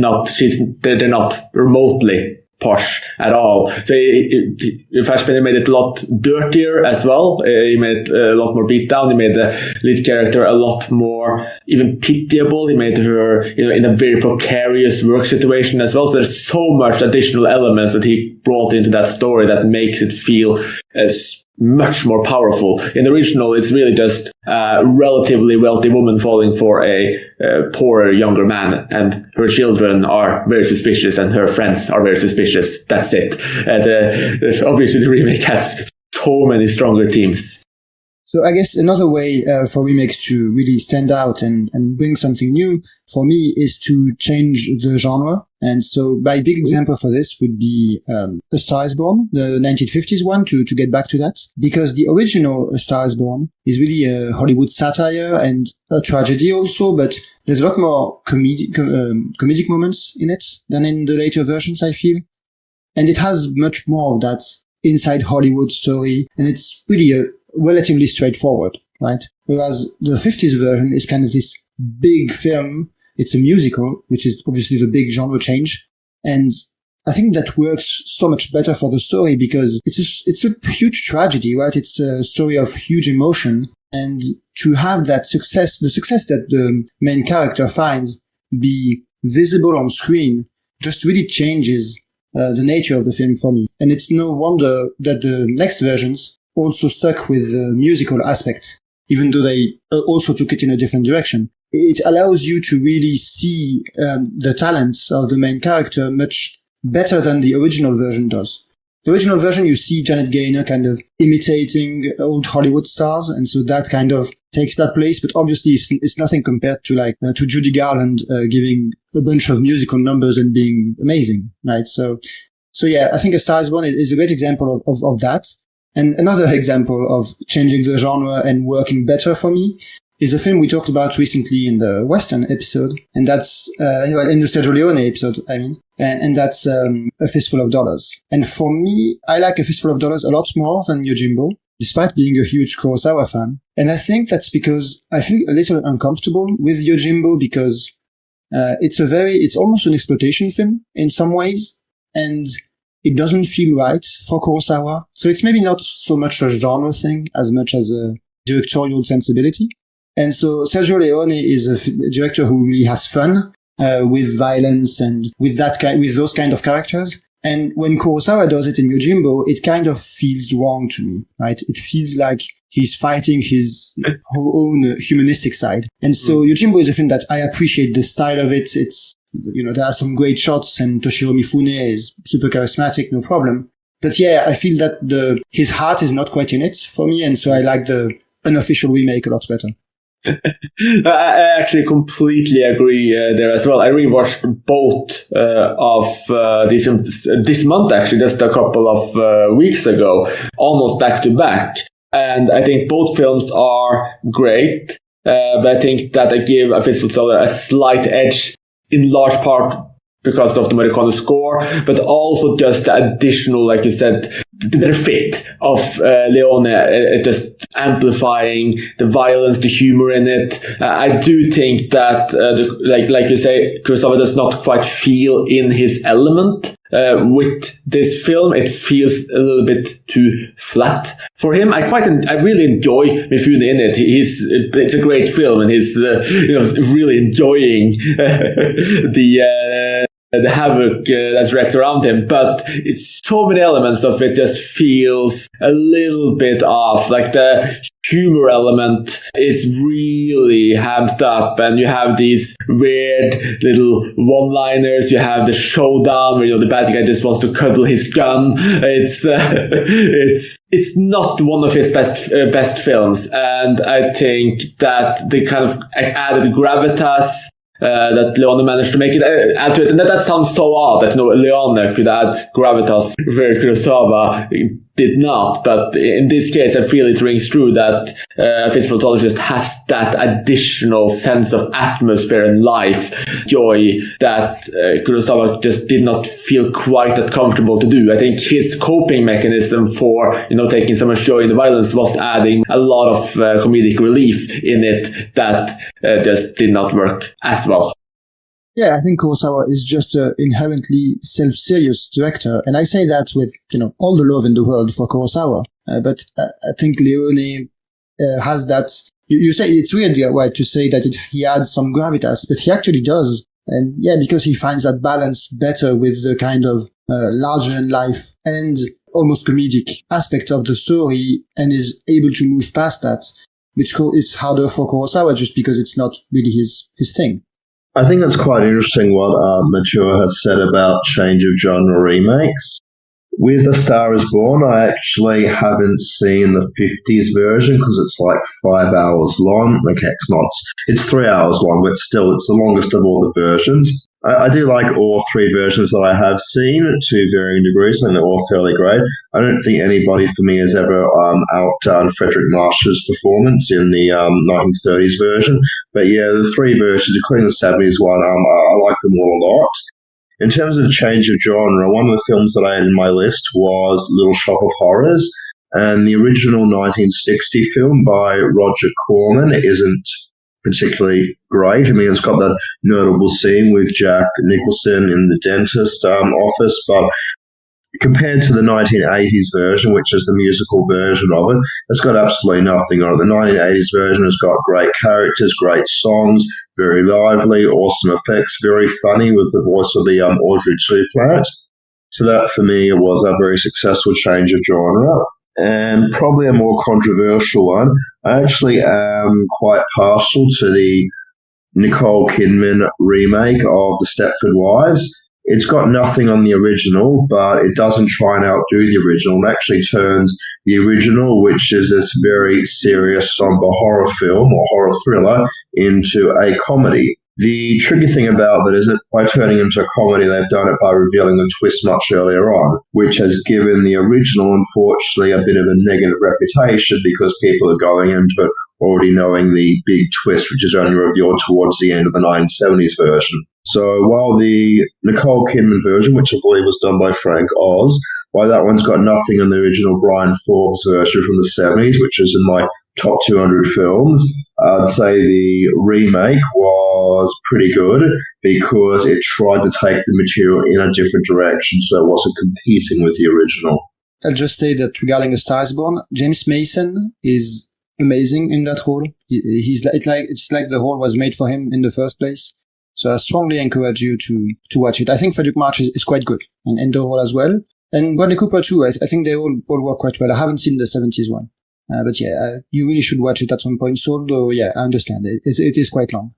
S1: they're not remotely posh at all. So Fassbinder made it a lot dirtier as well. He made it a lot more beat down. He made the lead character a lot more even pitiable. He made her, in a very precarious work situation as well. So there's so much additional elements that he brought into that story that makes it feel much more powerful. In the original, it's really just a relatively wealthy woman falling for a poorer younger man, and her children are very suspicious and her friends are very suspicious. That's it. And obviously the remake has so many stronger themes.
S2: So I guess another way for remakes to really stand out and bring something new for me is to change the genre. And so my big example for this would be A Star is Born, the 1950s one, to get back to that. Because the original A Star is Born is really a Hollywood satire and a tragedy also, but there's a lot more comedic moments in it than in the later versions, I feel. And it has much more of that inside Hollywood story, and it's really relatively straightforward, right? Whereas the 50s version is kind of this big film. It's a musical, which is obviously the big genre change. And I think that works so much better for the story because it's a huge tragedy, right? It's a story of huge emotion. And to have that success, the success that the main character finds, be visible on screen, just really changes the nature of the film for me. And it's no wonder that the next versions also stuck with the musical aspect. even though they also took it in a different direction. It allows you to really see the talents of the main character much better than the original version does. The original version, you see Janet Gaynor kind of imitating old Hollywood stars, and so that kind of takes that place. But obviously, it's nothing compared to to Judy Garland giving a bunch of musical numbers and being amazing, right? So yeah, I think A Star Is Born is a great example of that. And another example of changing the genre and working better for me is a film we talked about recently in the Western episode, and that's in the Sergio Leone episode, I mean, and that's A Fistful of Dollars. And for me, I like A Fistful of Dollars a lot more than Yojimbo, despite being a huge Kurosawa fan. And I think that's because I feel a little uncomfortable with Yojimbo because it's almost an exploitation film in some ways, and it doesn't feel right for Kurosawa. So it's maybe not so much a genre thing as much as a directorial sensibility. And so Sergio Leone is a director who really has fun with violence and with those kind of characters. And when Kurosawa does it in Yojimbo, it kind of feels wrong to me, right? It feels like he's fighting his own humanistic side. And so Yojimbo is a film that I appreciate the style of it. It's, there are some great shots, and Toshiro Mifune is super charismatic, no problem. But yeah, I feel that his heart is not quite in it for me. And so I like the unofficial remake a lot better.
S1: I actually completely agree there as well. I rewatched both of this month, actually, just a couple of weeks ago, almost back to back. And I think both films are great, but I think that I give A Fistful of Dollars a slight edge in large part because of the Morricone score, but also just the additional, like you said, the fit of Leone, just amplifying the violence, the humor in it. I do think that, like you say, Kurosawa does not quite feel in his element. With this film, it feels a little bit too flat for him. I really enjoy Mifune in it. It's a great film, and he's really enjoying the havoc that's wrecked around him, but it's so many elements of it just feels a little bit off. Like the humor element is really amped up, and you have these weird little one-liners. You have the showdown where the bad guy just wants to cuddle his gun. It's not one of his best films, and I think that the kind of added gravitas that Leone managed to make it add to it. And that sounds so odd that Leone could add gravitas where Kurosawa did not. But in this case, I feel it rings true that Fistful of Dollars just has that additional sense of atmosphere and life, joy that Kurosawa just did not feel quite that comfortable to do. I think his coping mechanism for taking so much joy in the violence was adding a lot of comedic relief in it that just did not work as well.
S2: Yeah, I think Kurosawa is just an inherently self-serious director. And I say that with, all the love in the world for Kurosawa. But I think Leone has that. You say it's weird, right, to say that he adds some gravitas, but he actually does. And yeah, because he finds that balance better with the kind of larger-than-life and almost comedic aspect of the story, and is able to move past that, which is harder for Kurosawa just because it's not really his thing.
S4: I think it's quite interesting what Mature has said about change of genre remakes. With A Star Is Born, I actually haven't seen the 50s version because it's like 5 hours long. Okay, it's 3 hours long, but still, it's the longest of all the versions. I do like all three versions that I have seen to varying degrees, and they're all fairly great. I don't think anybody for me has ever outdone Frederick Marsh's performance in the 1930s version. But yeah, the three versions, including the 70s one, I like them all a lot. In terms of change of genre, one of the films that I had in my list was Little Shop of Horrors, and the original 1960 film by Roger Corman isn't particularly great. I mean, it's got that notable scene with Jack Nicholson in the dentist office, but compared to the 1980s version, which is the musical version of it, it's got absolutely nothing on it. The 1980s version has got great characters, great songs, very lively, awesome effects, very funny with the voice of the Audrey Duplantis. So that, for me, was a very successful change of genre. and probably a more controversial one. I actually am quite partial to the Nicole Kidman remake of The Stepford Wives. It's got nothing on the original, but it doesn't try and outdo the original. It actually turns the original, which is this very serious, somber horror film or horror thriller, into a comedy. The tricky thing about that is that by turning it into a comedy, they've done it by revealing the twist much earlier on, which has given the original, unfortunately, a bit of a negative reputation because people are going into it already knowing the big twist, which is only revealed towards the end of the 1970s version. So while the Nicole Kidman version, which I believe was done by Frank Oz, while that one's got nothing on the original Brian Forbes version from the 70s, which is in my top 200 films, I'd say the remake was pretty good because it tried to take the material in a different direction, so it wasn't competing with the original.
S2: I'll just say that regarding A Star Is Born, James Mason is amazing in that role. It's like the role was made for him in the first place. So I strongly encourage you to watch it. I think Frederick March is quite good and the role as well. And Bradley Cooper too. I think they all work quite well. I haven't seen the 70s one. But yeah, you really should watch it at some point. So although, yeah, I understand. It is quite long.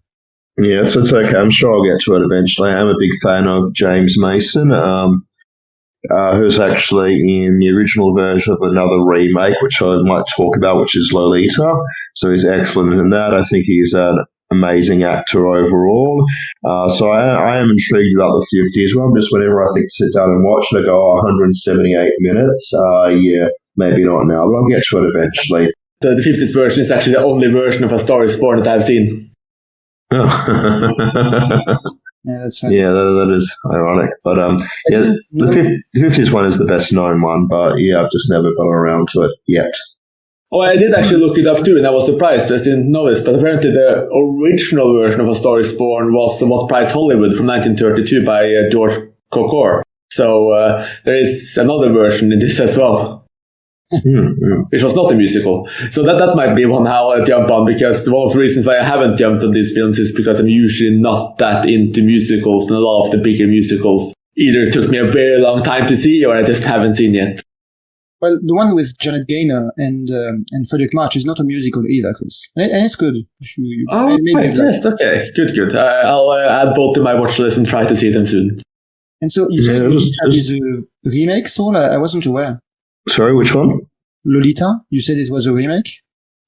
S4: Yeah, it's okay. I'm sure I'll get to it eventually. I'm a big fan of James Mason, who's actually in the original version of another remake, which I might talk about, which is Lolita. So he's excellent in that. I think he's an amazing actor overall. So I am intrigued about the 50s one. Just whenever I think to sit down and watch it, I go, 178 minutes. Yeah, maybe not now, but I'll get to it eventually.
S1: The 50s version is actually the only version of A Star Is Born that I've seen.
S4: Oh.
S2: Yeah, that's right.
S4: Yeah, that is ironic. But yeah, the 50s one is the best known one, but yeah, I've just never got around to it yet.
S1: Oh, I did actually look it up too, and I was surprised. I didn't know this, but apparently the original version of A Star Is Born was What Price Hollywood from 1932 by George Cukor. So there is another version in this as well. Which was not a musical. So that might be one I'll jump on, because one of the reasons why I haven't jumped on these films is because I'm usually not that into musicals, and a lot of the bigger musicals either took me a very long time to see or I just haven't seen yet.
S2: Well, the one with Janet Gaynor and Frederick March is not a musical either, Chris. And it's good.
S1: Oh, right, yes, okay. Good. I'll add both to my watch list and try to see them soon.
S2: And so you said Lolita is a remake, Saul? I wasn't aware.
S4: Sorry, which one?
S2: Lolita? You said it was a remake?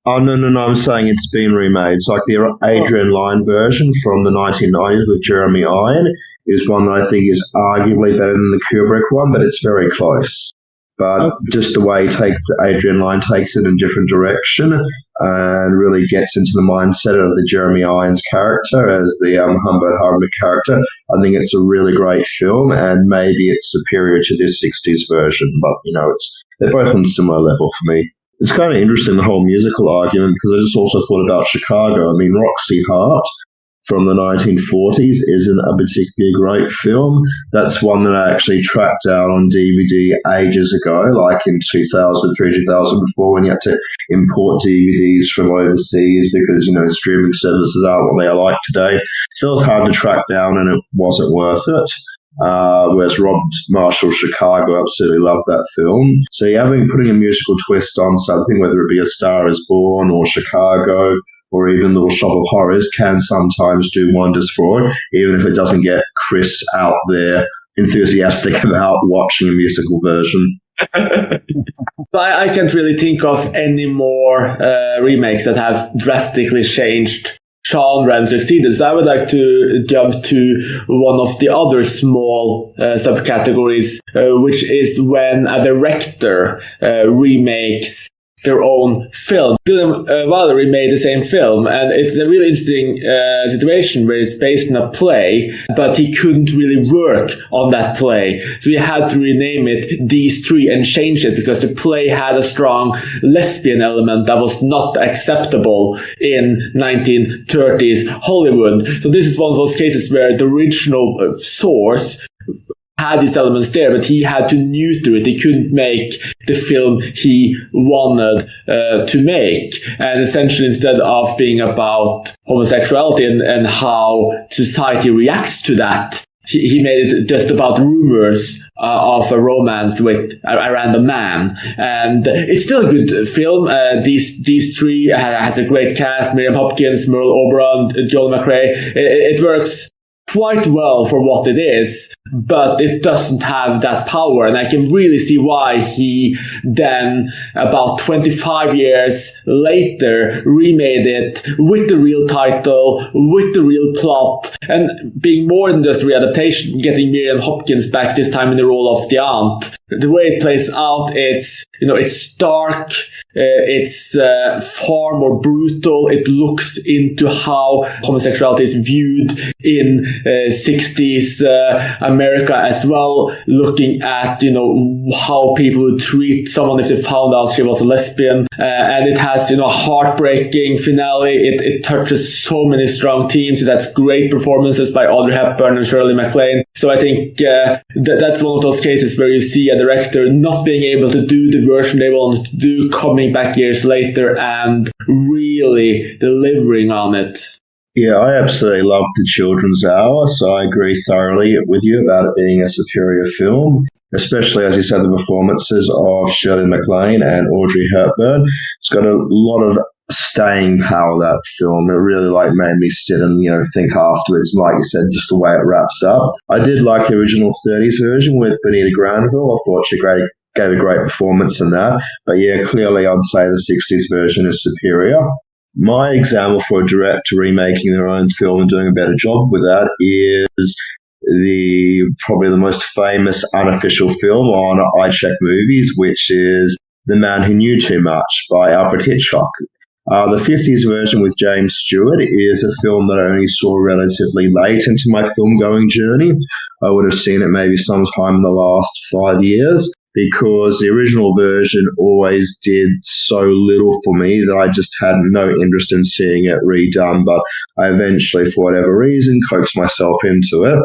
S4: Oh, no, I'm saying it's been remade. It's like the Adrian Lyne version from the 1990s with Jeremy Irons is one that I think is arguably better than the Kubrick one, but it's very close. But just the way Adrian Lyne takes it in a different direction and really gets into the mindset of the Jeremy Irons character as the Humbert Harmon character, I think it's a really great film, and maybe it's superior to this 60s version. But, they're both on a similar level for me. It's kind of interesting, the whole musical argument, because I just also thought about Chicago. I mean, Roxy Hart from the 1940s isn't a particularly great film. That's one that I actually tracked down on DVD ages ago, like in 2003, 2004, when you had to import DVDs from overseas because, streaming services aren't what they are like today. Still, it's hard to track down, and it wasn't worth it. Whereas Rob Marshall's Chicago, absolutely loved that film. So putting a musical twist on something, whether it be A Star Is Born or Chicago or even Little Shop of Horrors, can sometimes do wonders for it, even if it doesn't get Chris out there enthusiastic about watching a musical version.
S1: I can't really think of any more remakes that have drastically changed genre and succeeded. So I would like to jump to one of the other small subcategories, which is when a director remakes their own film. William Wyler remade the same film, and it's a really interesting situation where it's based on a play, but he couldn't really work on that play. So he had to rename it These Three and change it because the play had a strong lesbian element that was not acceptable in 1930s Hollywood. So this is one of those cases where the original source had these elements there, but he had to neuter it. He couldn't make the film he wanted to make. And essentially, instead of being about homosexuality and how society reacts to that, he made it just about rumors of a romance with a random man, and it's still a good film. These three has a great cast: Miriam Hopkins, Merle Oberon, Joel McRae. It works quite well for what it is, but it doesn't have that power. And I can really see why he then, about 25 years later, remade it with the real title, with the real plot, and being more than just readaptation, getting Miriam Hopkins back, this time in the role of the aunt. The way it plays out, it's stark, it's far more brutal. It looks into how homosexuality is viewed in 60s America as well, looking at how people would treat someone if they found out she was a lesbian, and it has a heartbreaking finale. It touches so many strong themes. It has great performances by Audrey Hepburn and Shirley MacLaine. So I think that's one of those cases where you see a director not being able to do the version they wanted to do, coming back years later and really delivering on it.
S4: Yeah, I absolutely loved The Children's Hour, so I agree thoroughly with you about it being a superior film, especially, as you said, the performances of Shirley MacLaine and Audrey Hepburn. It's got a lot of staying power, that film. It really made me sit and think afterwards. Like you said, just the way it wraps up. I did like the original 30s version with Benita Granville. I thought she gave a great performance in that. But yeah, clearly I'd say the 60s version is superior. My example for a director remaking their own film and doing a better job with that is probably the most famous unofficial film on iCheck Movies, which is The Man Who Knew Too Much by Alfred Hitchcock. The 50s version with James Stewart is a film that I only saw relatively late into my film-going journey. I would have seen it maybe sometime in the last 5 years, because the original version always did so little for me that I just had no interest in seeing it redone, but I eventually, for whatever reason, coaxed myself into it.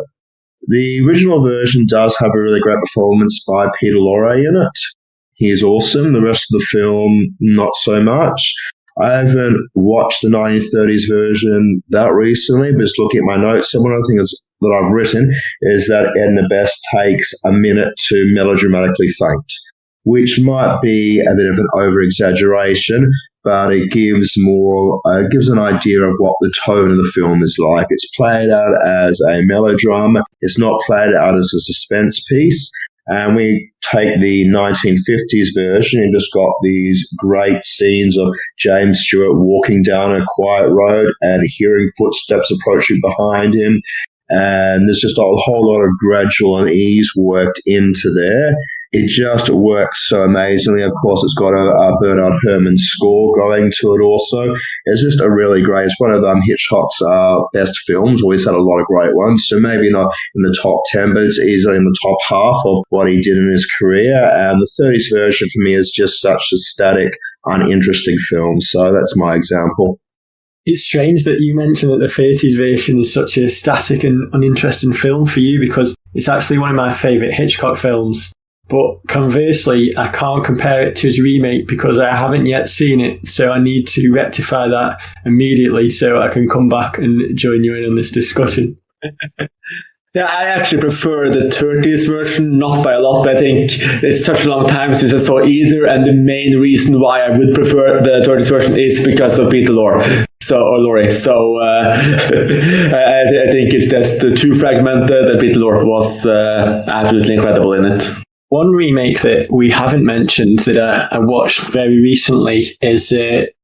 S4: The original version does have a really great performance by Peter Lorre in it. He's awesome. The rest of the film, not so much. I haven't watched the 1930s version that recently, but just looking at my notes, one of the things that I've written is that Edna Best takes a minute to melodramatically faint, which might be a bit of an over-exaggeration, but it gives an idea of what the tone of the film is like. It's played out as a melodrama. It's not played out as a suspense piece. And we take the 1950s version and just got these great scenes of James Stewart walking down a quiet road and hearing footsteps approaching behind him. And there's just a whole lot of gradual unease worked into there. It just works so amazingly. Of course, it's got a Bernard Herrmann score going to it also. It's just it's one of Hitchcock's best films. Always had a lot of great ones. So maybe not in the top 10, but it's easily in the top half of what he did in his career. And the 30s version for me is just such a static, uninteresting film. So that's my example.
S3: It's strange that you mentioned that the 30s version is such a static and uninteresting film for you, because it's actually one of my favourite Hitchcock films. But conversely, I can't compare it to his remake because I haven't yet seen it. So I need to rectify that immediately so I can come back and join you in on this discussion.
S1: Yeah, I actually prefer the 30s version, not by a lot, but I think it's such a long time since I saw either, and the main reason why I would prefer the 30s version is because of Peter Lorre. So I think it's just too fragmented, and Peter Lorre was absolutely incredible in it.
S3: One remake that we haven't mentioned that I watched very recently is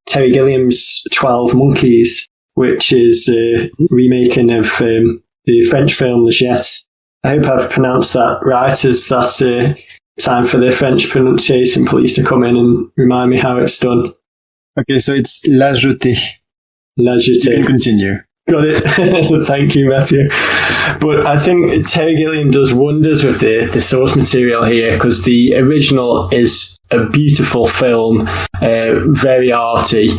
S3: Terry Gilliam's 12 Monkeys, which is a remaking of the French film Le Jet. I hope I've pronounced that right. Is that time for the French pronunciation police to come in and remind me how it's done?
S2: Okay, so it's La Jetée.
S3: La Jetée.
S2: You can continue.
S3: Got it. Thank you, Matthew. But I think Terry Gilliam does wonders with the source material here, because the original is a beautiful film, very arty,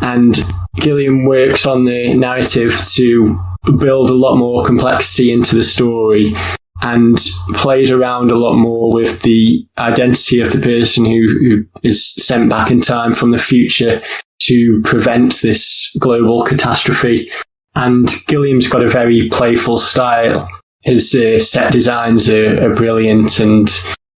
S3: and Gilliam works on the narrative to build a lot more complexity into the story and plays around a lot more with the identity of the person who is sent back in time from the future to prevent this global catastrophe. And Gilliam's got a very playful style. His set designs are brilliant, and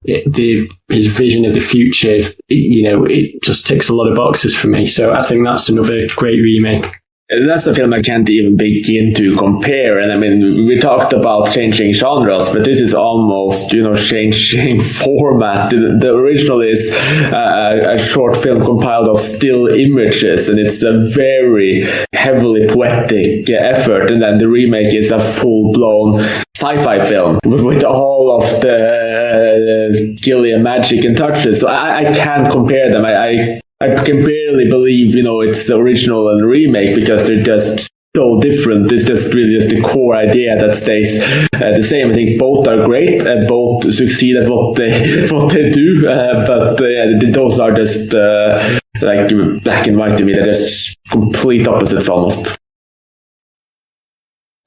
S3: his vision of the future, it just ticks a lot of boxes for me. So I think that's another great remake.
S1: That's a film I can't even begin to compare. And I mean, we talked about changing genres, but this is almost, changing format. The original is a short film compiled of still images, and it's a very heavily poetic effort. And then the remake is a full-blown sci-fi film with all of the Gilliam magic and touches. So I can't compare them. I can barely believe, it's the original and the remake, because they're just so different. This just really is the core idea that stays the same. I think both are great, both succeed at what they do, but those are just like black and white to me. They're just complete opposites almost.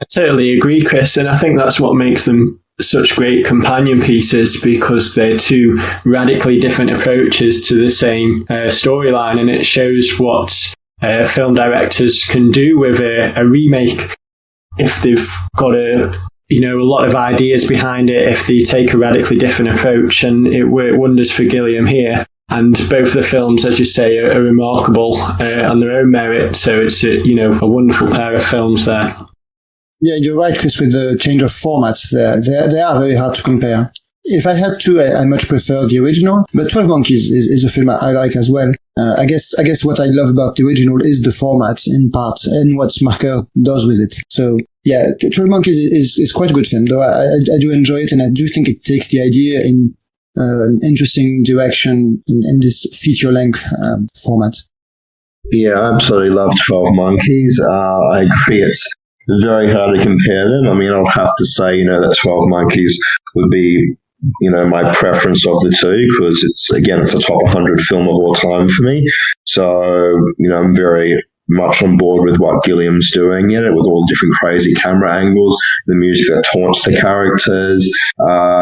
S3: I totally agree, Chris, and I think that's what makes them such great companion pieces, because they're two radically different approaches to the same storyline, and it shows what film directors can do with a remake if they've got a lot of ideas behind it, if they take a radically different approach, and it worked wonders for Gilliam here. And both the films, as you say, are remarkable on their own merit, so it's a wonderful pair of films there.
S2: Yeah, you're right, Chris, with the change of formats. They are very hard to compare. If I had to, I much prefer the original, but 12 Monkeys is a film I like as well. I guess what I love about the original is the format in part, and what Marker does with it. So yeah, 12 Monkeys is quite a good film, though I do enjoy it, and I do think it takes the idea in an interesting direction in this feature-length format.
S4: Yeah, I absolutely love 12 Monkeys. I agree, it's very hard to compare them. I mean, I'll have to say, that 12 Monkeys would be, my preference of the two, because it's a top 100 film of all time for me. So, I'm very much on board with what Gilliam's doing in it, with all the different crazy camera angles, the music that taunts the characters.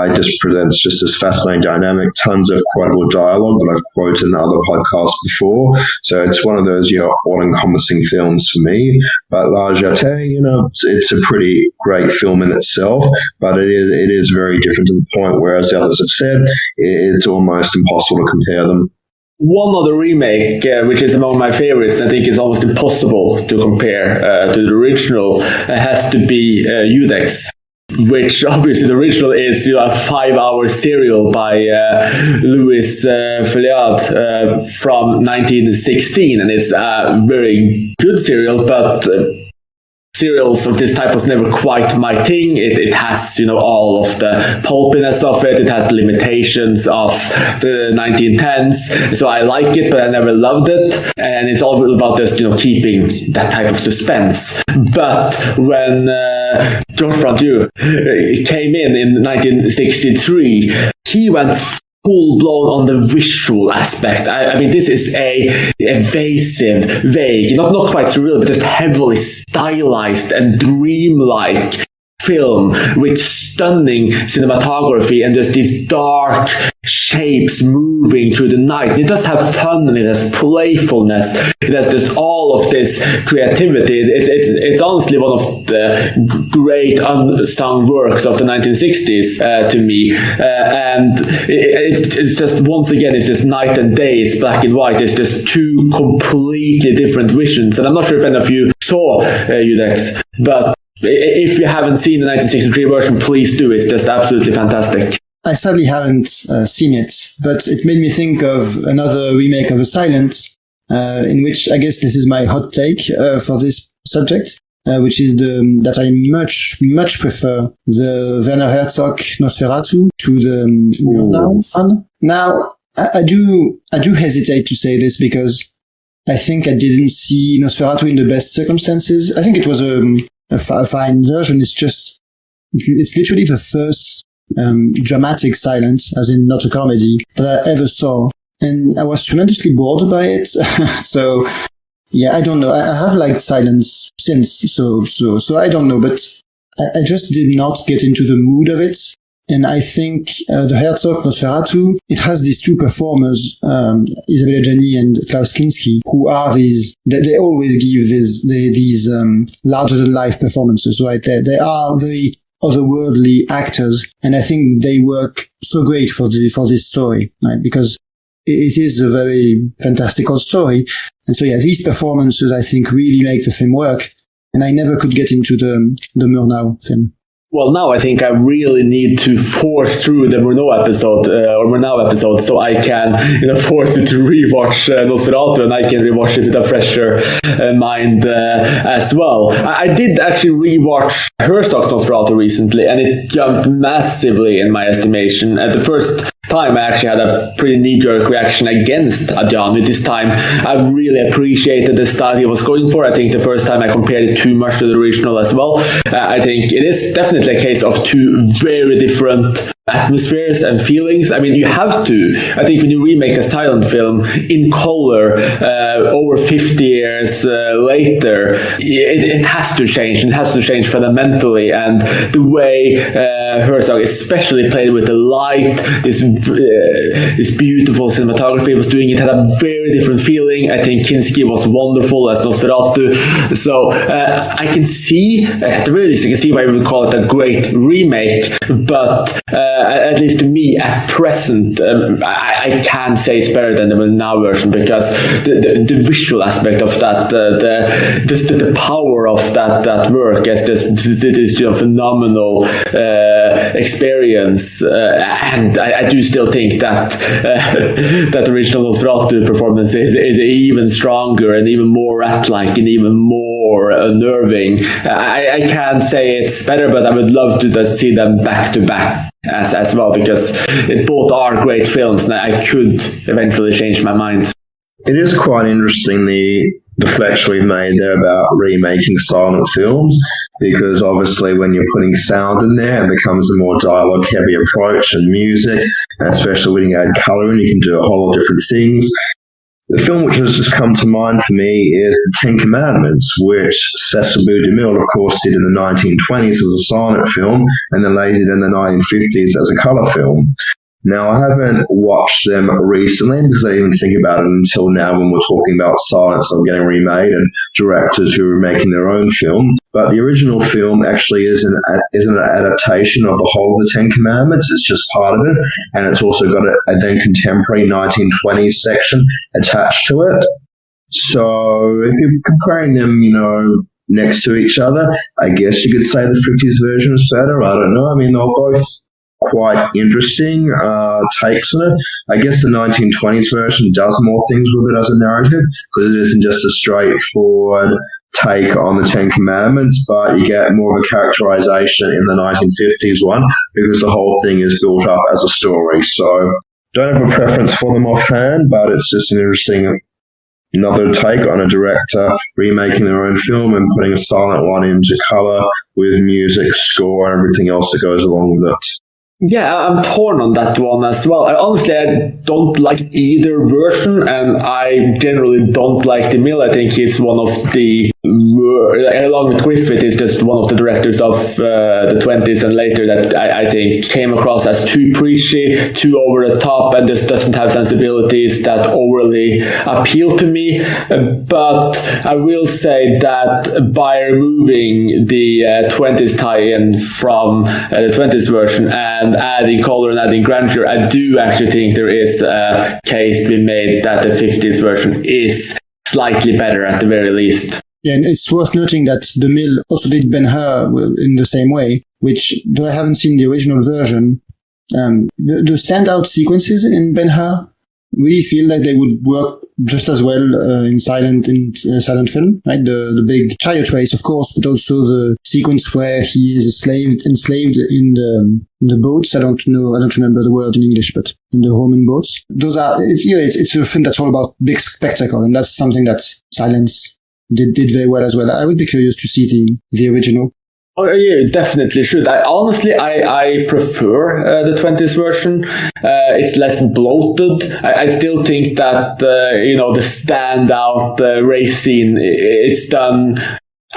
S4: It just presents just this fascinating dynamic, tons of quotable dialogue that I've quoted in other podcasts before. So it's one of those, all-encompassing films for me. But La Jetée, it's a pretty great film in itself, but it is very different to the point where, as the others have said, it's almost impossible to compare them.
S1: One other remake, which is among my favorites, I think is almost impossible to compare to the original, has to be Judex, which obviously the original is a 5-hour serial by Louis Feuillade from 1916, and it's a very good serial, but serials of this type was never quite my thing. It has, all of the pulpiness of it. It has limitations of the 1910s. So I like it, but I never loved it. And it's all about just, keeping that type of suspense. But when Georges Franju came in 1963, he went full-blown on the visual aspect. I mean, this is a evasive, vague, not quite surreal, but just heavily stylized and dreamlike film with stunning cinematography and just these dark shapes moving through the night. It does have fun, and it has playfulness. It has just all of this creativity. It's honestly one of the great unsung works of the 1960s to me. And it's just, once again, it's just night and day. It's black and white. It's just two completely different visions. And I'm not sure if any of you saw Judex, but if you haven't seen the 1963 version, please do. It's just absolutely fantastic.
S2: I sadly haven't seen it, but it made me think of another remake of The Silent, in which I guess this is my hot take for this subject, which is that I much prefer the Werner Herzog Nosferatu to the one. Now, I do hesitate to say this because I think I didn't see Nosferatu in the best circumstances. I think it was a fine version. It's literally the first dramatic silence, as in not a comedy, that I ever saw, and I was tremendously bored by it. So yeah, I don't know. I have liked silence since, so I don't know, but I just did not get into the mood of it. And I think the Herzog Nosferatu, it has these two performers, Isabelle Adjani and Klaus Kinski, who are they always give these larger than life performances, right? They are very otherworldly actors, and I think they work so great for this story, right? Because it is a very fantastical story, and so yeah, these performances I think really make the film work. And I never could get into the Murnau film.
S1: Well, now I think I really need to force through the Murnau episode, so I can, force you to rewatch Nosferatu, and I can rewatch it with a fresher mind as well. I did actually rewatch Herzog's Nosferatu recently, and it jumped massively in my estimation. At the first time, I actually had a pretty knee-jerk reaction against Adjani. This time, I really appreciated the style he was going for. I think the first time I compared it too much to the original as well. I think it is definitely a case of two very different atmospheres and feelings. I mean, you have to. I think when you remake a silent film in color over 50 years later, it has to change. It has to change fundamentally. And the way Herzog especially played with the light, this beautiful cinematography he was doing, it had a very different feeling. I think Kinski was wonderful as Nosferatu. So I can see, at the very least, I can see why we would call it a great remake, but at least to me, at present, I can't say it's better than the now version, because the visual aspect of that, the power of that work as this phenomenal experience, and I do still think that that original Nosferatu performance is even stronger and even more rat-like and even more unnerving. I can't say it's better, but I would love to just see them back to back as well, because both are great films, and I could eventually change my mind.
S4: It is quite interesting, the deflection we've made there about remaking silent films, because obviously when you're putting sound in there, it becomes a more dialogue-heavy approach, and music, and especially when you add colour in, you can do a whole lot of different things. The film which has just come to mind for me is The Ten Commandments, which Cecil B. DeMille, of course, did in the 1920s as a silent film, and then later in the 1950s as a colour film. Now, I haven't watched them recently because I didn't even think about it until now when we're talking about silence of getting remade and directors who are making their own film. But the original film actually isn't an adaptation of the whole of the Ten Commandments. It's just part of it. And it's also got a then contemporary 1920s section attached to it. So if you're comparing them, next to each other, I guess you could say the 50s version is better. I don't know. I mean, they're both quite interesting takes on it. I guess the 1920s version does more things with it as a narrative, because it isn't just a straightforward take on the Ten Commandments, but you get more of a characterization in the 1950s one, because the whole thing is built up as a story. So don't have a preference for them offhand, but it's just an interesting another take on a director remaking their own film and putting a silent one into colour with music, score, and everything else that goes along with it.
S1: Yeah, I'm torn on that one as well. Honestly, I don't like either version, and I generally don't like DeMille. I think he's one of the, along with Griffith, is just one of the directors of the 20s and later that I think came across as too preachy, too over the top, and just doesn't have sensibilities that overly appeal to me. But I will say that by removing the 20s tie-in from the 20s version and adding color and adding grandeur, I do actually think there is a case to be made that the 50s version is slightly better at the very least.
S2: Yeah, and it's worth noting that DeMille also did Ben-Hur in the same way, which, though I haven't seen the original version, the standout sequences in Ben-Hur really feel like they would work just as well in silent film, right? The big chariot race, of course, but also the sequence where he is enslaved in the boats. I don't remember the word in English, but in the Roman boats. It's a film that's all about big spectacle, and that's something that silence did very well as well. I would be curious to see the original.
S1: Oh yeah, definitely should. I prefer the 20s version. It's less bloated. I still think that the standout race scene, it's done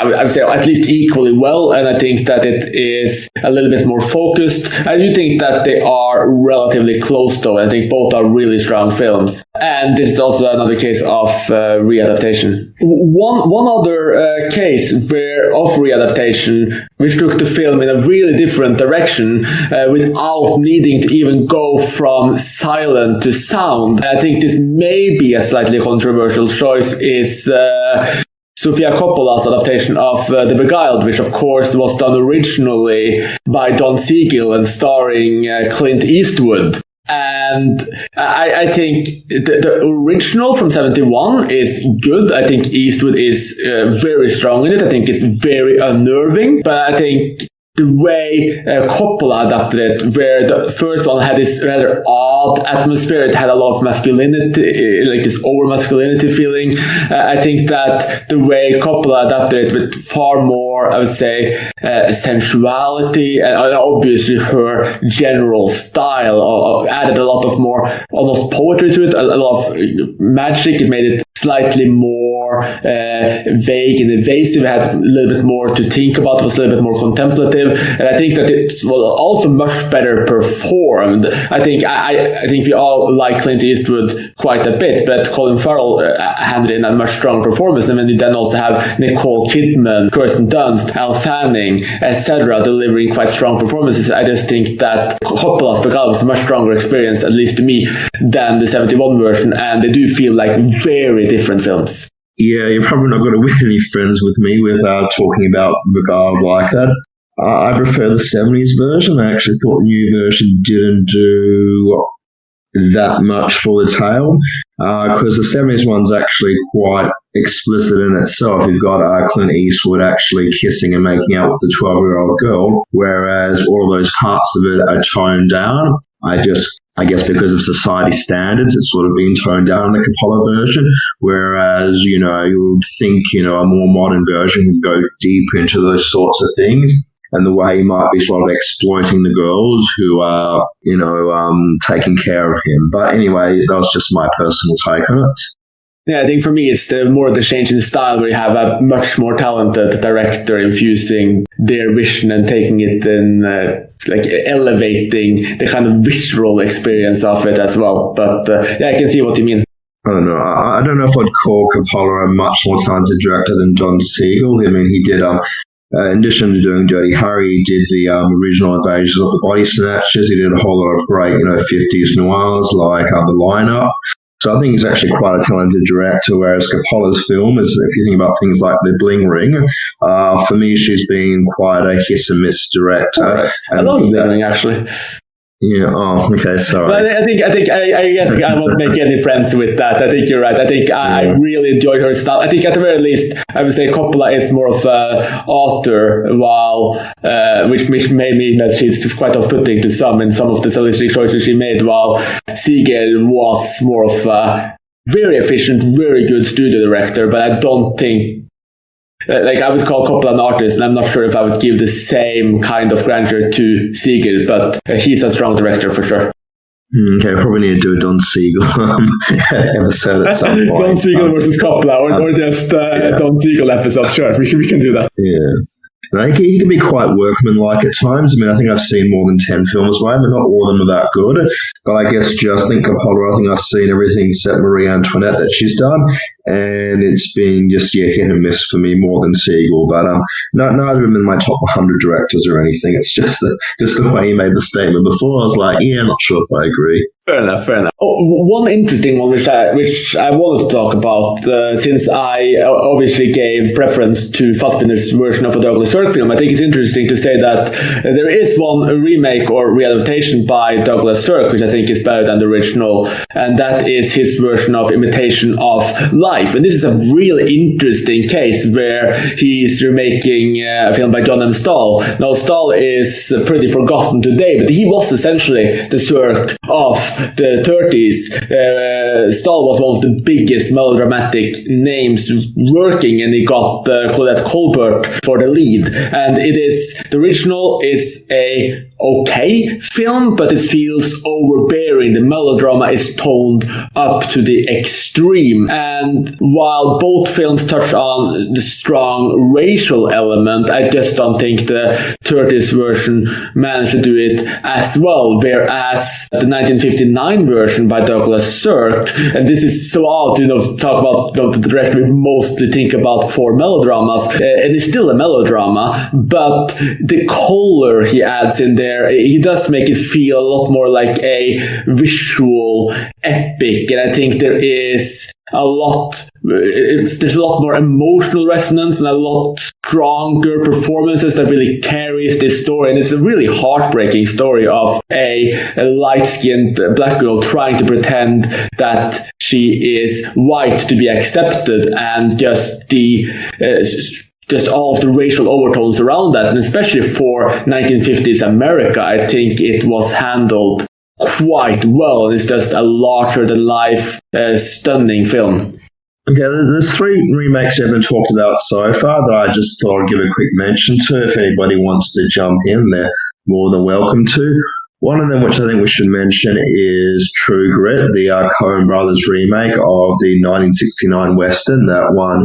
S1: I would say at least equally well, and I think that it is a little bit more focused. I do think that they are relatively close, though. I think both are really strong films, and this is also another case of readaptation. One other case where of readaptation, which took the film in a really different direction without needing to even go from silent to sound. I think this may be a slightly controversial choice. Is Sofia Coppola's adaptation of The Beguiled, which of course was done originally by Don Siegel and starring Clint Eastwood. And I think the original from 1971 is good. I think Eastwood is very strong in it. I think it's very unnerving, but I think the way Coppola adapted it, where the first one had this rather odd atmosphere, it had a lot of masculinity, like this over-masculinity feeling. I think that the way Coppola adapted it with far more, I would say, sensuality, and obviously her general style added a lot of more almost poetry to it, a lot of magic. It made it slightly more vague and evasive. It had a little bit more to think about. It was a little bit more contemplative, and I think that it was also much better performed. I think we all like Clint Eastwood quite a bit, but Colin Farrell handed in a much stronger performance. And then you then also have Nicole Kidman, Kirsten Dunst, Elle Fanning, etc., delivering quite strong performances. I just think that Coppola's Beguiled was a much stronger experience, at least to me, than the 71 version, and they do feel like very different films.
S4: Yeah, you're probably not going to win any friends with me with talking about Beguiled like that. I prefer the 70s version. I actually thought the new version didn't do that much for the tale, because the 70s one's actually quite explicit in itself. You've got Clint Eastwood actually kissing and making out with a 12-year-old girl, whereas all of those parts of it are toned down. I guess because of society standards, it's sort of been toned down in the Coppola version, whereas, you would think, a more modern version would go deep into those sorts of things, and the way he might be sort of exploiting the girls who are, taking care of him. But anyway, that was just my personal take on it.
S1: Yeah, I think for me, it's more the change in style, where you have a much more talented director infusing their vision and taking it in, elevating the kind of visceral experience of it as well. But I can see what you mean.
S4: I don't know. I don't know if I'd call Coppola a much more talented director than Don Siegel. I mean, he did, in addition to doing Dirty Harry, he did the original Invasions of the Body Snatchers. He did a whole lot of great, 50s noirs like The Lineup. So I think he's actually quite a talented director, whereas Coppola's film is, if you think about things like The Bling Ring, for me, she's been quite a hit and miss director.
S1: I love The Bling Ring, actually.
S4: Yeah. Oh, okay. Sorry.
S1: But I guess I won't make any friends with that. I think you're right. I think I really enjoy her style. I think at the very least, I would say Coppola is more of an author, while which may mean that she's quite off-putting to some in some of the stylistic choices she made, while Siegel was more of a very efficient, very good studio director. But I don't think. I would call Coppola an artist, and I'm not sure if I would give the same kind of grandeur to Siegel, but he's a strong director for sure.
S4: Okay, probably need to do a Don Siegel episode at some point.
S1: Don Siegel versus Coppola, or just Don Siegel episode. Sure, we can do that.
S4: Yeah. He can be quite workmanlike at times. I mean, I think I've seen more than 10 films by him, and not all of them are that good. But I guess just think Coppola, I think I've seen everything except Marie Antoinette that she's done, and it's been just, hit and miss for me more than Siegel. But neither of them in my top 100 directors or anything. It's just the way he made the statement before. I was like, I'm not sure if I agree.
S1: Fair enough. Oh, one interesting one which I wanted to talk about, since I obviously gave preference to Fassbinder's version of a Douglas Sirk film. I think it's interesting to say that there is one remake or readaptation by Douglas Sirk, which I think is better than the original, and that is his version of Imitation of Life. And this is a really interesting case where he's remaking a film by John M. Stahl. Now, Stahl is pretty forgotten today, but he was essentially the Sirk of the 30s. Stahl was one of the biggest melodramatic names working, and he got Claudette Colbert for the lead. And the original is a okay film, but it feels overbearing. The melodrama is toned up to the extreme. And while both films touch on the strong racial element, I just don't think the 30s version managed to do it as well. Whereas the 1959 version by Douglas Sirk, and this is so odd to talk about the director we mostly think about for melodramas, and it's still a melodrama, but the color he adds in there, he does make it feel a lot more like a visual epic, and I think there's a lot more emotional resonance and a lot stronger performances that really carries this story. And it's a really heartbreaking story of a light-skinned black girl trying to pretend that she is white to be accepted, and just all of the racial overtones around that. And especially for 1950s America, I think it was handled quite well. And it's just a larger-than-life, stunning film.
S4: Okay, there's 3 remakes that have been talked about so far that I just thought I'd give a quick mention to. If anybody wants to jump in, they're more than welcome to. One of them, which I think we should mention, is True Grit, the Coen Brothers remake of the 1969 Western that won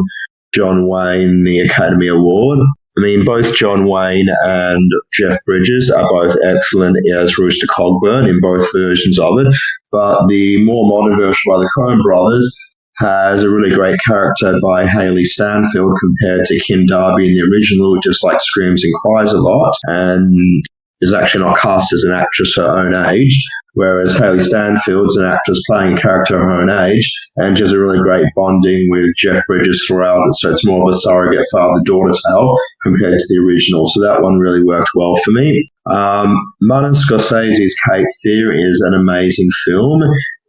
S4: John Wayne the Academy Award. I mean, both John Wayne and Jeff Bridges are both excellent as Rooster Cogburn in both versions of it, but the more modern version by the Coen Brothers has a really great character by Haley Stanfield compared to Kim Darby in the original, who just like screams and cries a lot and is actually not cast as an actress her own age, whereas Haley Stanfield's an actress playing a character her own age, and she has a really great bonding with Jeff Bridges throughout it, so it's more of a surrogate father-daughter tale compared to the original, so that one really worked well for me. Martin Scorsese's Cape Fear is an amazing film.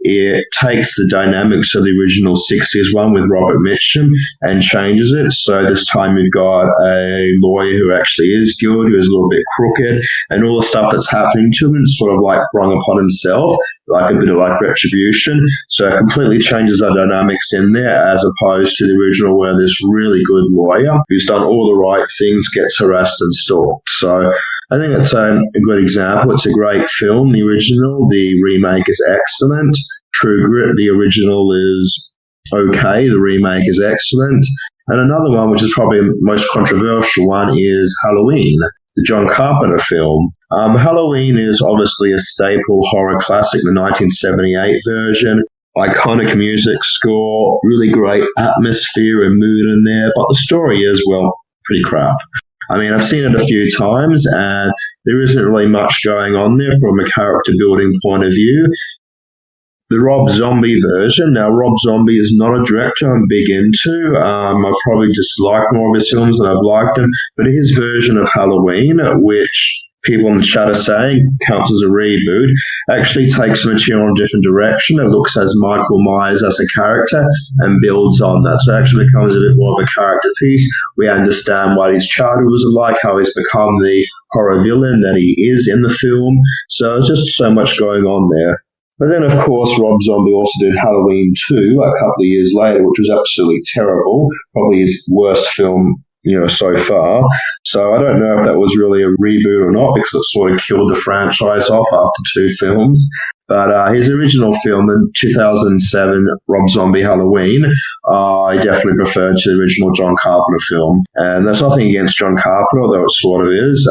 S4: It takes the dynamics of the original 60s one with Robert Mitchum and changes it. So this time we've got a lawyer who actually is good, who is a little bit crooked, and all the stuff that's happening to him is sort of like brung upon himself, like a bit of like retribution. So it completely changes the dynamics in there as opposed to the original where this really good lawyer who's done all the right things gets harassed and stalked. So I think it's a good example. It's a great film, the original. The remake is excellent. True Grit, the original is okay. The remake is excellent. And another one, which is probably the most controversial one, is Halloween, the John Carpenter film. Halloween is obviously a staple horror classic, the 1978 version. Iconic music score, really great atmosphere and mood in there, but the story is, well, pretty crap. I mean, I've seen it a few times, and there isn't really much going on there from a character building point of view. The Rob Zombie version, now Rob Zombie is not a director I'm big into. I've probably disliked more of his films than I've liked him, but his version of Halloween, which people in the chat are saying counts as a reboot, actually takes the material in a different direction. It looks as Michael Myers as a character and builds on that. So it actually becomes a bit more of a character piece. We understand what his childhood was like, how he's become the horror villain that he is in the film. So there's just so much going on there. But then, of course, Rob Zombie also did Halloween 2 a couple of years later, which was absolutely terrible, probably his worst film so far. So I don't know if that was really a reboot or not, because it sort of killed the franchise off after 2 films. But his original film, the 2007 Rob Zombie Halloween, I definitely preferred to the original John Carpenter film. And there's nothing against John Carpenter, although it sort of is.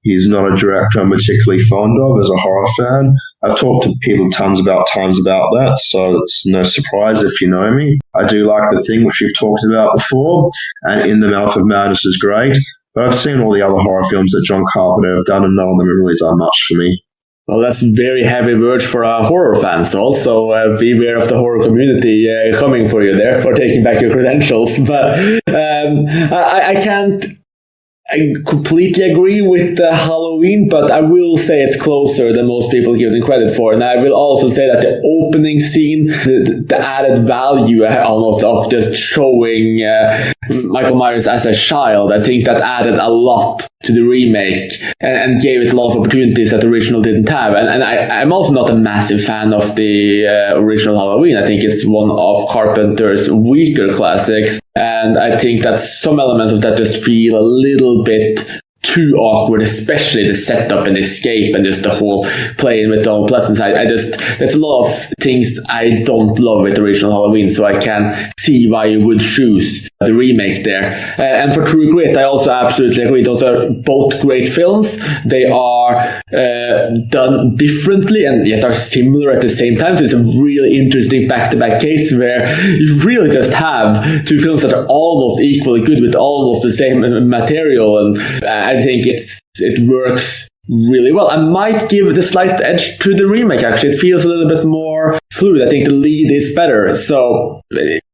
S4: He's not a director I'm particularly fond of as a horror fan. I've talked to people times about that, so it's no surprise if you know me. I do like The Thing, which we've talked about before, and In the Mouth of Madness is great. But I've seen all the other horror films that John Carpenter have done, and none of them have really done much for me.
S1: Well, that's very heavy words for horror fans. Also, beware of the horror community coming for you there, for taking back your credentials. But I can't completely agree with Halloween, but I will say it's closer than most people give it credit for. And I will also say that the opening scene, the added value almost of just showing Michael Myers as a child, I think that added a lot to the remake and gave it a lot of opportunities that the original didn't have. And I'm also not a massive fan of the original Halloween. I think it's one of Carpenter's weaker classics. And I think that some elements of that just feel a little bit too awkward, especially the setup and escape and just the whole playing with Donald Pleasence. There's a lot of things I don't love with the original Halloween, so I can see why you would choose the remake there. And for True Grit, I also absolutely agree. Those are both great films. They are done differently and yet are similar at the same time. So it's a really interesting back-to-back case where you really just have two films that are almost equally good with almost the same material, and I think it works really well. I might give the slight edge to the remake, actually. It feels a little bit more fluid. I think the lead is better. So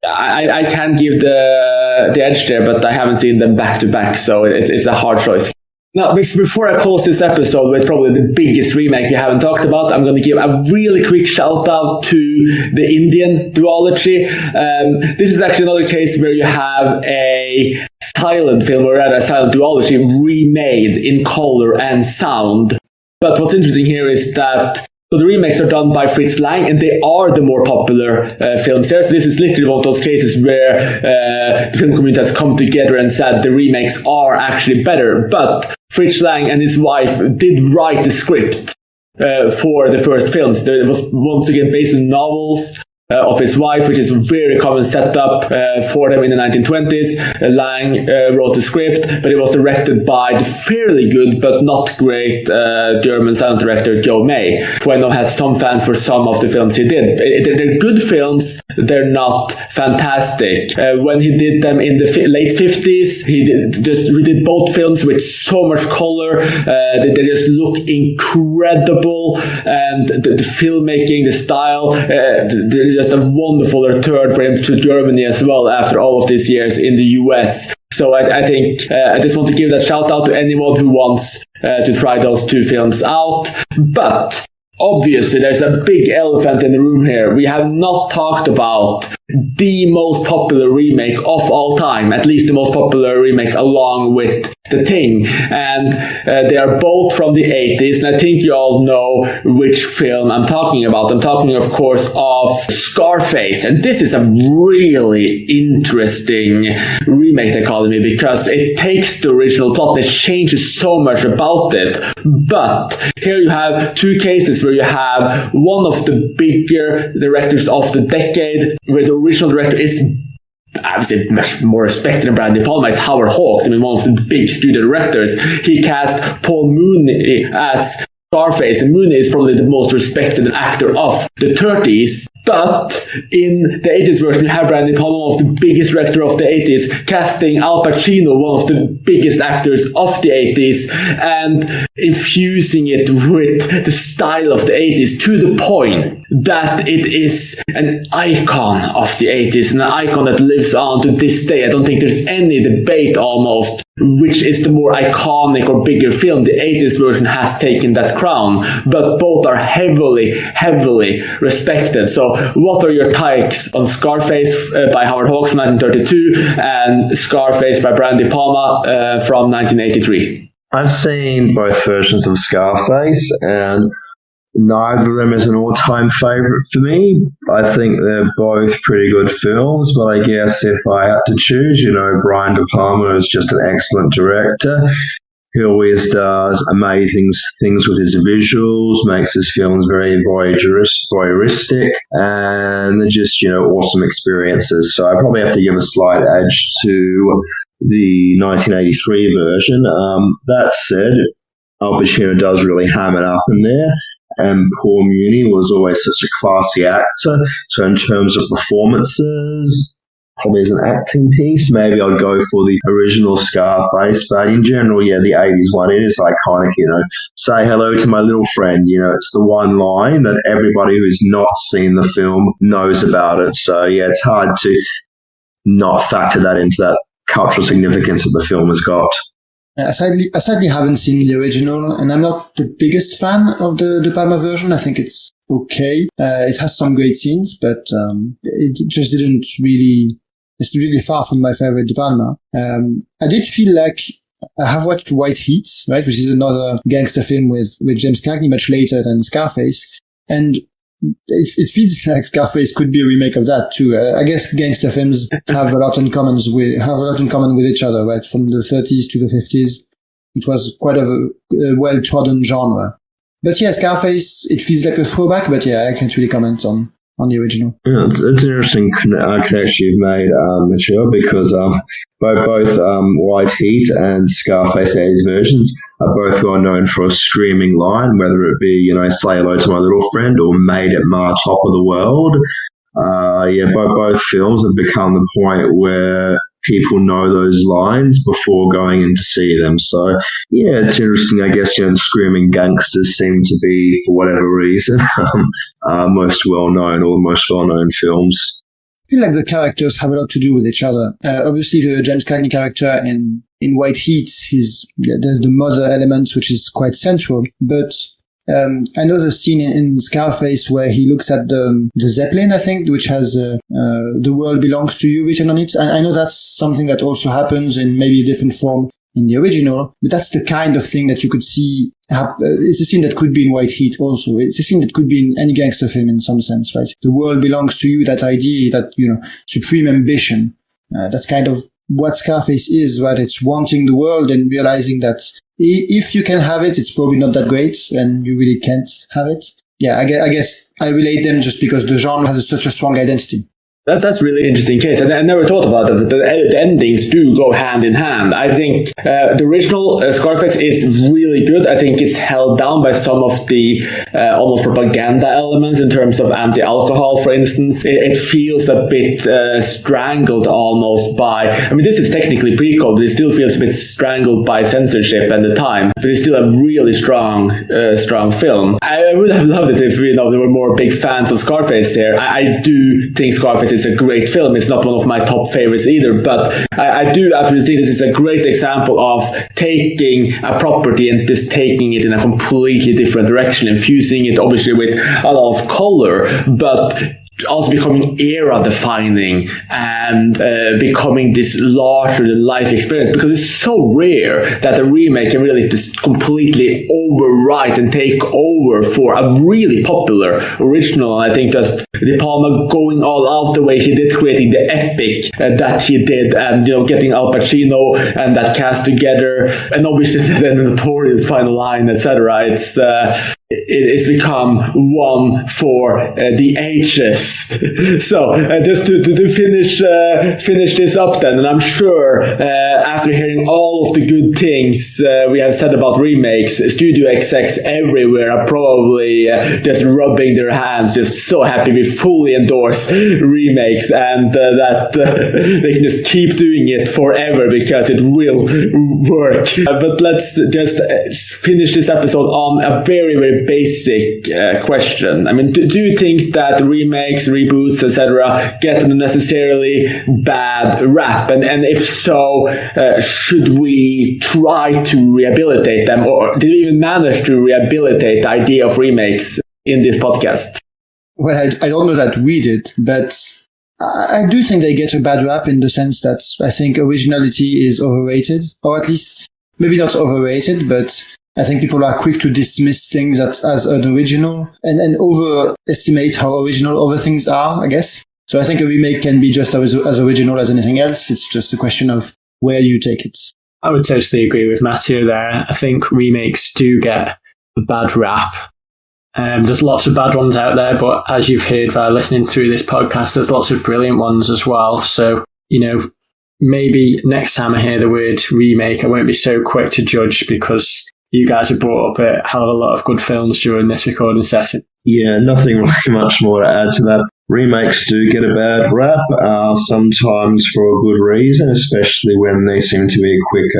S1: I can give the edge there, but I haven't seen them back to back, so it's a hard choice. Now, before I close this episode with probably the biggest remake we haven't talked about, I'm going to give a really quick shout out to the Indian duology. This is actually another case where you have a silent film, or rather a silent duology, remade in color and sound. But what's interesting here is that the remakes are done by Fritz Lang, and they are the more popular films there. So this is literally one of those cases where the film community has come together and said the remakes are actually better. But Fritz Lang and his wife did write the script for the first films. It was once again based on novels of his wife, which is a very common setup for them in the 1920s. Lang wrote the script, but it was directed by the fairly good but not great German sound director Joe May, who I know has some fans for some of the films he did. They're good films, they're not fantastic. When he did them in the late 50s, he did both films with so much color. They just look incredible, and the filmmaking, the style, just a wonderful return for him to Germany as well after all of these years in the US. So I think I just want to give that shout out to anyone who wants to try those two films out. But obviously there's a big elephant in the room here. We have not talked about the most popular remake of all time, at least the most popular remake along with The Thing. And they are both from the 80s, and I think you all know which film I'm talking about. I'm talking, of course, of Scarface. And this is a really interesting remake, they call me, because it takes the original plot, it changes so much about it. But here you have two cases where you have one of the bigger directors of the decade, where the original director is obviously much more respected than Brian De Palma. Is Howard Hawks. I mean, one of the big studio directors. He cast Paul Mooney as Scarface, and Mooney is probably the most respected actor of the 30s. But in the 80s version, you have Brian De Palma, one of the biggest director of the 80s, casting Al Pacino, one of the biggest actors of the 80s, and infusing it with the style of the 80s to the point that it is an icon of the 80s, an icon that lives on to this day. I don't think there's any debate almost which is the more iconic or bigger film. The 80s version has taken that crown, but both are heavily respected. So what are your takes on Scarface by Howard Hawks from 1932 and Scarface by Brian De Palma from 1983?
S4: I've seen both versions of Scarface, and neither of them is an all-time favorite for me. I think they're both pretty good films, but I guess if I had to choose, Brian De Palma is just an excellent director. He always does amazing things with his visuals, makes his films very voyeuristic, and they're just, awesome experiences. So I probably have to give a slight edge to the 1983 version. That said, Al Pacino does really ham it up in there, and Paul Mooney was always such a classy actor. So in terms of performances, probably as an acting piece, maybe I'd go for the original Scarface. But in general, the 80s one, it is iconic, Say hello to my little friend, it's the one line that everybody who's not seen the film knows about it. So it's hard to not factor that into that cultural significance that the film has got.
S2: I sadly haven't seen the original, and I'm not the biggest fan of the De Palma version. I think it's okay. It has some great scenes, but it just didn't really... It's really far from my favorite De Palma. I did feel like I have watched White Heat, right, which is another gangster film with James Cagney, much later than Scarface, and it feels like Scarface could be a remake of that too. I guess gangster films have a lot in common with each other, right? From the 30s to the 50s. it was quite a well-trodden genre. But yeah, Scarface, it feels like a throwback, but yeah, I can't really comment on the original.
S4: Yeah, it's an interesting connection you've made, Michelle, because both White Heat and Scarface 80s versions are both well known for a screaming line, whether it be, say hello to my little friend or made it my top of the world. Both films have become the point where people know those lines before going in to see them. So, yeah, it's interesting. I guess, the screaming gangsters seem to be, for whatever reason, most well-known or the most well-known films.
S2: I feel like the characters have a lot to do with each other. Obviously, the James Cagney character in White Heat, there's the mother element, which is quite central, but I know the scene in Scarface where he looks at the Zeppelin, I think, which has "The World Belongs to You" written on it. I know that's something that also happens in maybe a different form in the original, but that's the kind of thing that you could see. It's a scene that could be in White Heat also. It's a scene that could be in any gangster film in some sense, right? The world belongs to you, that idea, that, supreme ambition. That's kind of what Scarface is, right? It's wanting the world and realizing that if you can have it, it's probably not that great, and you really can't have it. Yeah, I guess I relate them just because the genre has such a strong identity.
S1: That's really interesting case, and I never thought about it. The endings do go hand in hand. I think the original Scarface is really good. I think it's held down by some of the almost propaganda elements in terms of anti-alcohol, for instance. It feels a bit strangled almost by, this is technically prequel, but it still feels a bit strangled by censorship at the time. But it's still a really strong film. I would have loved it if there were more big fans of Scarface here. I do think Scarface is a great film. It's not one of my top favorites either, but I do absolutely think this is a great example of taking a property and just taking it in a completely different direction, infusing it obviously with a lot of color, but also becoming era-defining and becoming this larger-than-life experience, because it's so rare that a remake can really just completely overwrite and take over for a really popular original. And I think that De Palma going all out the way he did, creating the epic that he did, and getting Al Pacino and that cast together, and obviously the notorious final line, etc. It's become one for the ages. So just to finish this up then, and I'm sure after hearing all of the good things we have said about remakes, studio execs everywhere are probably just rubbing their hands, just so happy we fully endorse remakes, and that they can just keep doing it forever because it will work. But let's just finish this episode on a very, very basic question. Do you think that remakes, reboots, etc. get an necessarily bad rap? And if so, should we try to rehabilitate them? Or did we even manage to rehabilitate the idea of remakes in this podcast?
S2: Well, I don't know that we did, but I do think they get a bad rap in the sense that I think originality is overrated, or at least maybe not overrated, but I think people are quick to dismiss things as unoriginal and overestimate how original other things are, I guess. So I think a remake can be just as original as anything else. It's just a question of where you take it.
S3: I would totally agree with Matthew there. I think remakes do get a bad rap. There's lots of bad ones out there, but as you've heard by listening through this podcast, there's lots of brilliant ones as well. So, maybe next time I hear the word remake, I won't be so quick to judge, because you guys have brought up a hell of a lot of good films during this recording session.
S4: Yeah, nothing really much more to add to that. Remakes do get a bad rap, sometimes for a good reason, especially when they seem to be a quick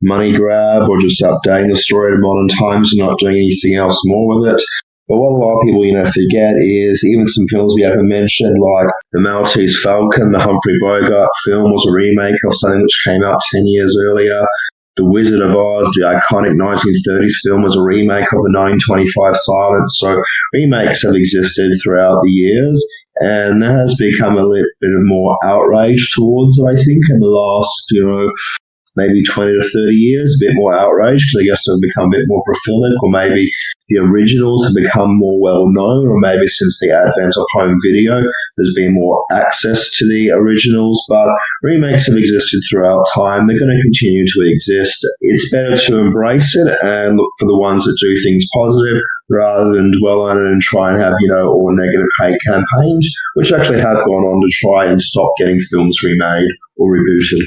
S4: money grab or just updating the story to modern times and not doing anything else more with it. But what a lot of people, forget is even some films we haven't mentioned, like The Maltese Falcon, the Humphrey Bogart film, was a remake of something which came out 10 years earlier. The Wizard of Oz, the iconic 1930s film, was a remake of the 1925 Silence. So remakes have existed throughout the years, and there has become a little bit of more outrage towards it, I think, in the last, maybe 20 to 30 years, a bit more outraged because I guess they've become a bit more prolific, or maybe the originals have become more well-known, or maybe since the advent of home video, there's been more access to the originals. But remakes have existed throughout time. They're going to continue to exist. It's better to embrace it and look for the ones that do things positive rather than dwell on it and try and have, all negative hate campaigns, which actually have gone on to try and stop getting films remade or rebooted.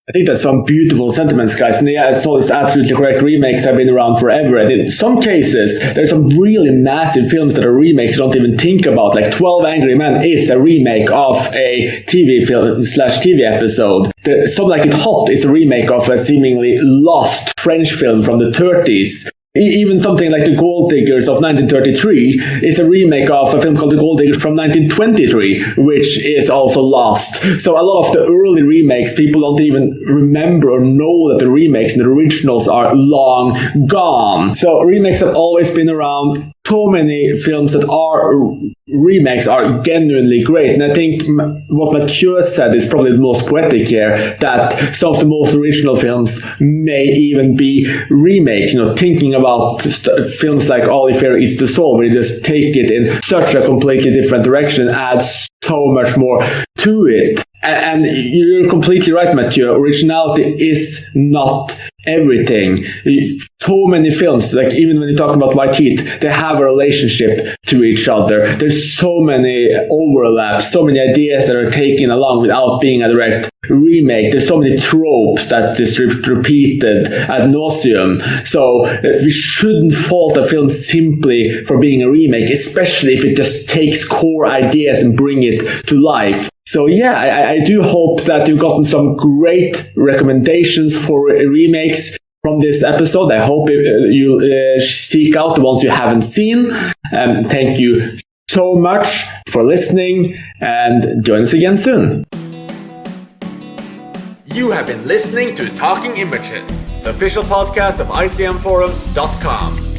S1: I think that's some beautiful sentiments, guys. And yeah, it's always absolutely correct. Remakes have been around forever. And in some cases, there's some really massive films that are remakes you don't even think about. Like 12 Angry Men is a remake of a TV film / TV episode. Something Like It Hot is a remake of a seemingly lost French film from the 30s. Even something like The Gold Diggers of 1933 is a remake of a film called The Gold Diggers from 1923, which is also lost. So a lot of the early remakes, people don't even remember or know that the remakes and the originals are long gone. So remakes have always been around. So many films that are remakes are genuinely great. And I think what Mathieu said is probably the most poetic here, that some of the most original films may even be remakes. Thinking about films like All Fair Eats the Soul, where you just take it in such a completely different direction and add so much more to it. And you're completely right, Mathieu. Originality is not everything. So many films, like even when you talk about White Heat, they have a relationship to each other. There's so many overlaps, so many ideas that are taken along without being a direct remake. There's so many tropes that is repeated ad nauseum. So we shouldn't fault a film simply for being a remake, especially if it just takes core ideas and bring it to life. So yeah, I do hope that you've gotten some great recommendations for remakes from this episode. I hope you seek out the ones you haven't seen. Thank you so much for listening, and join us again soon. You have been listening to Talking Images, the official podcast of icmforum.com.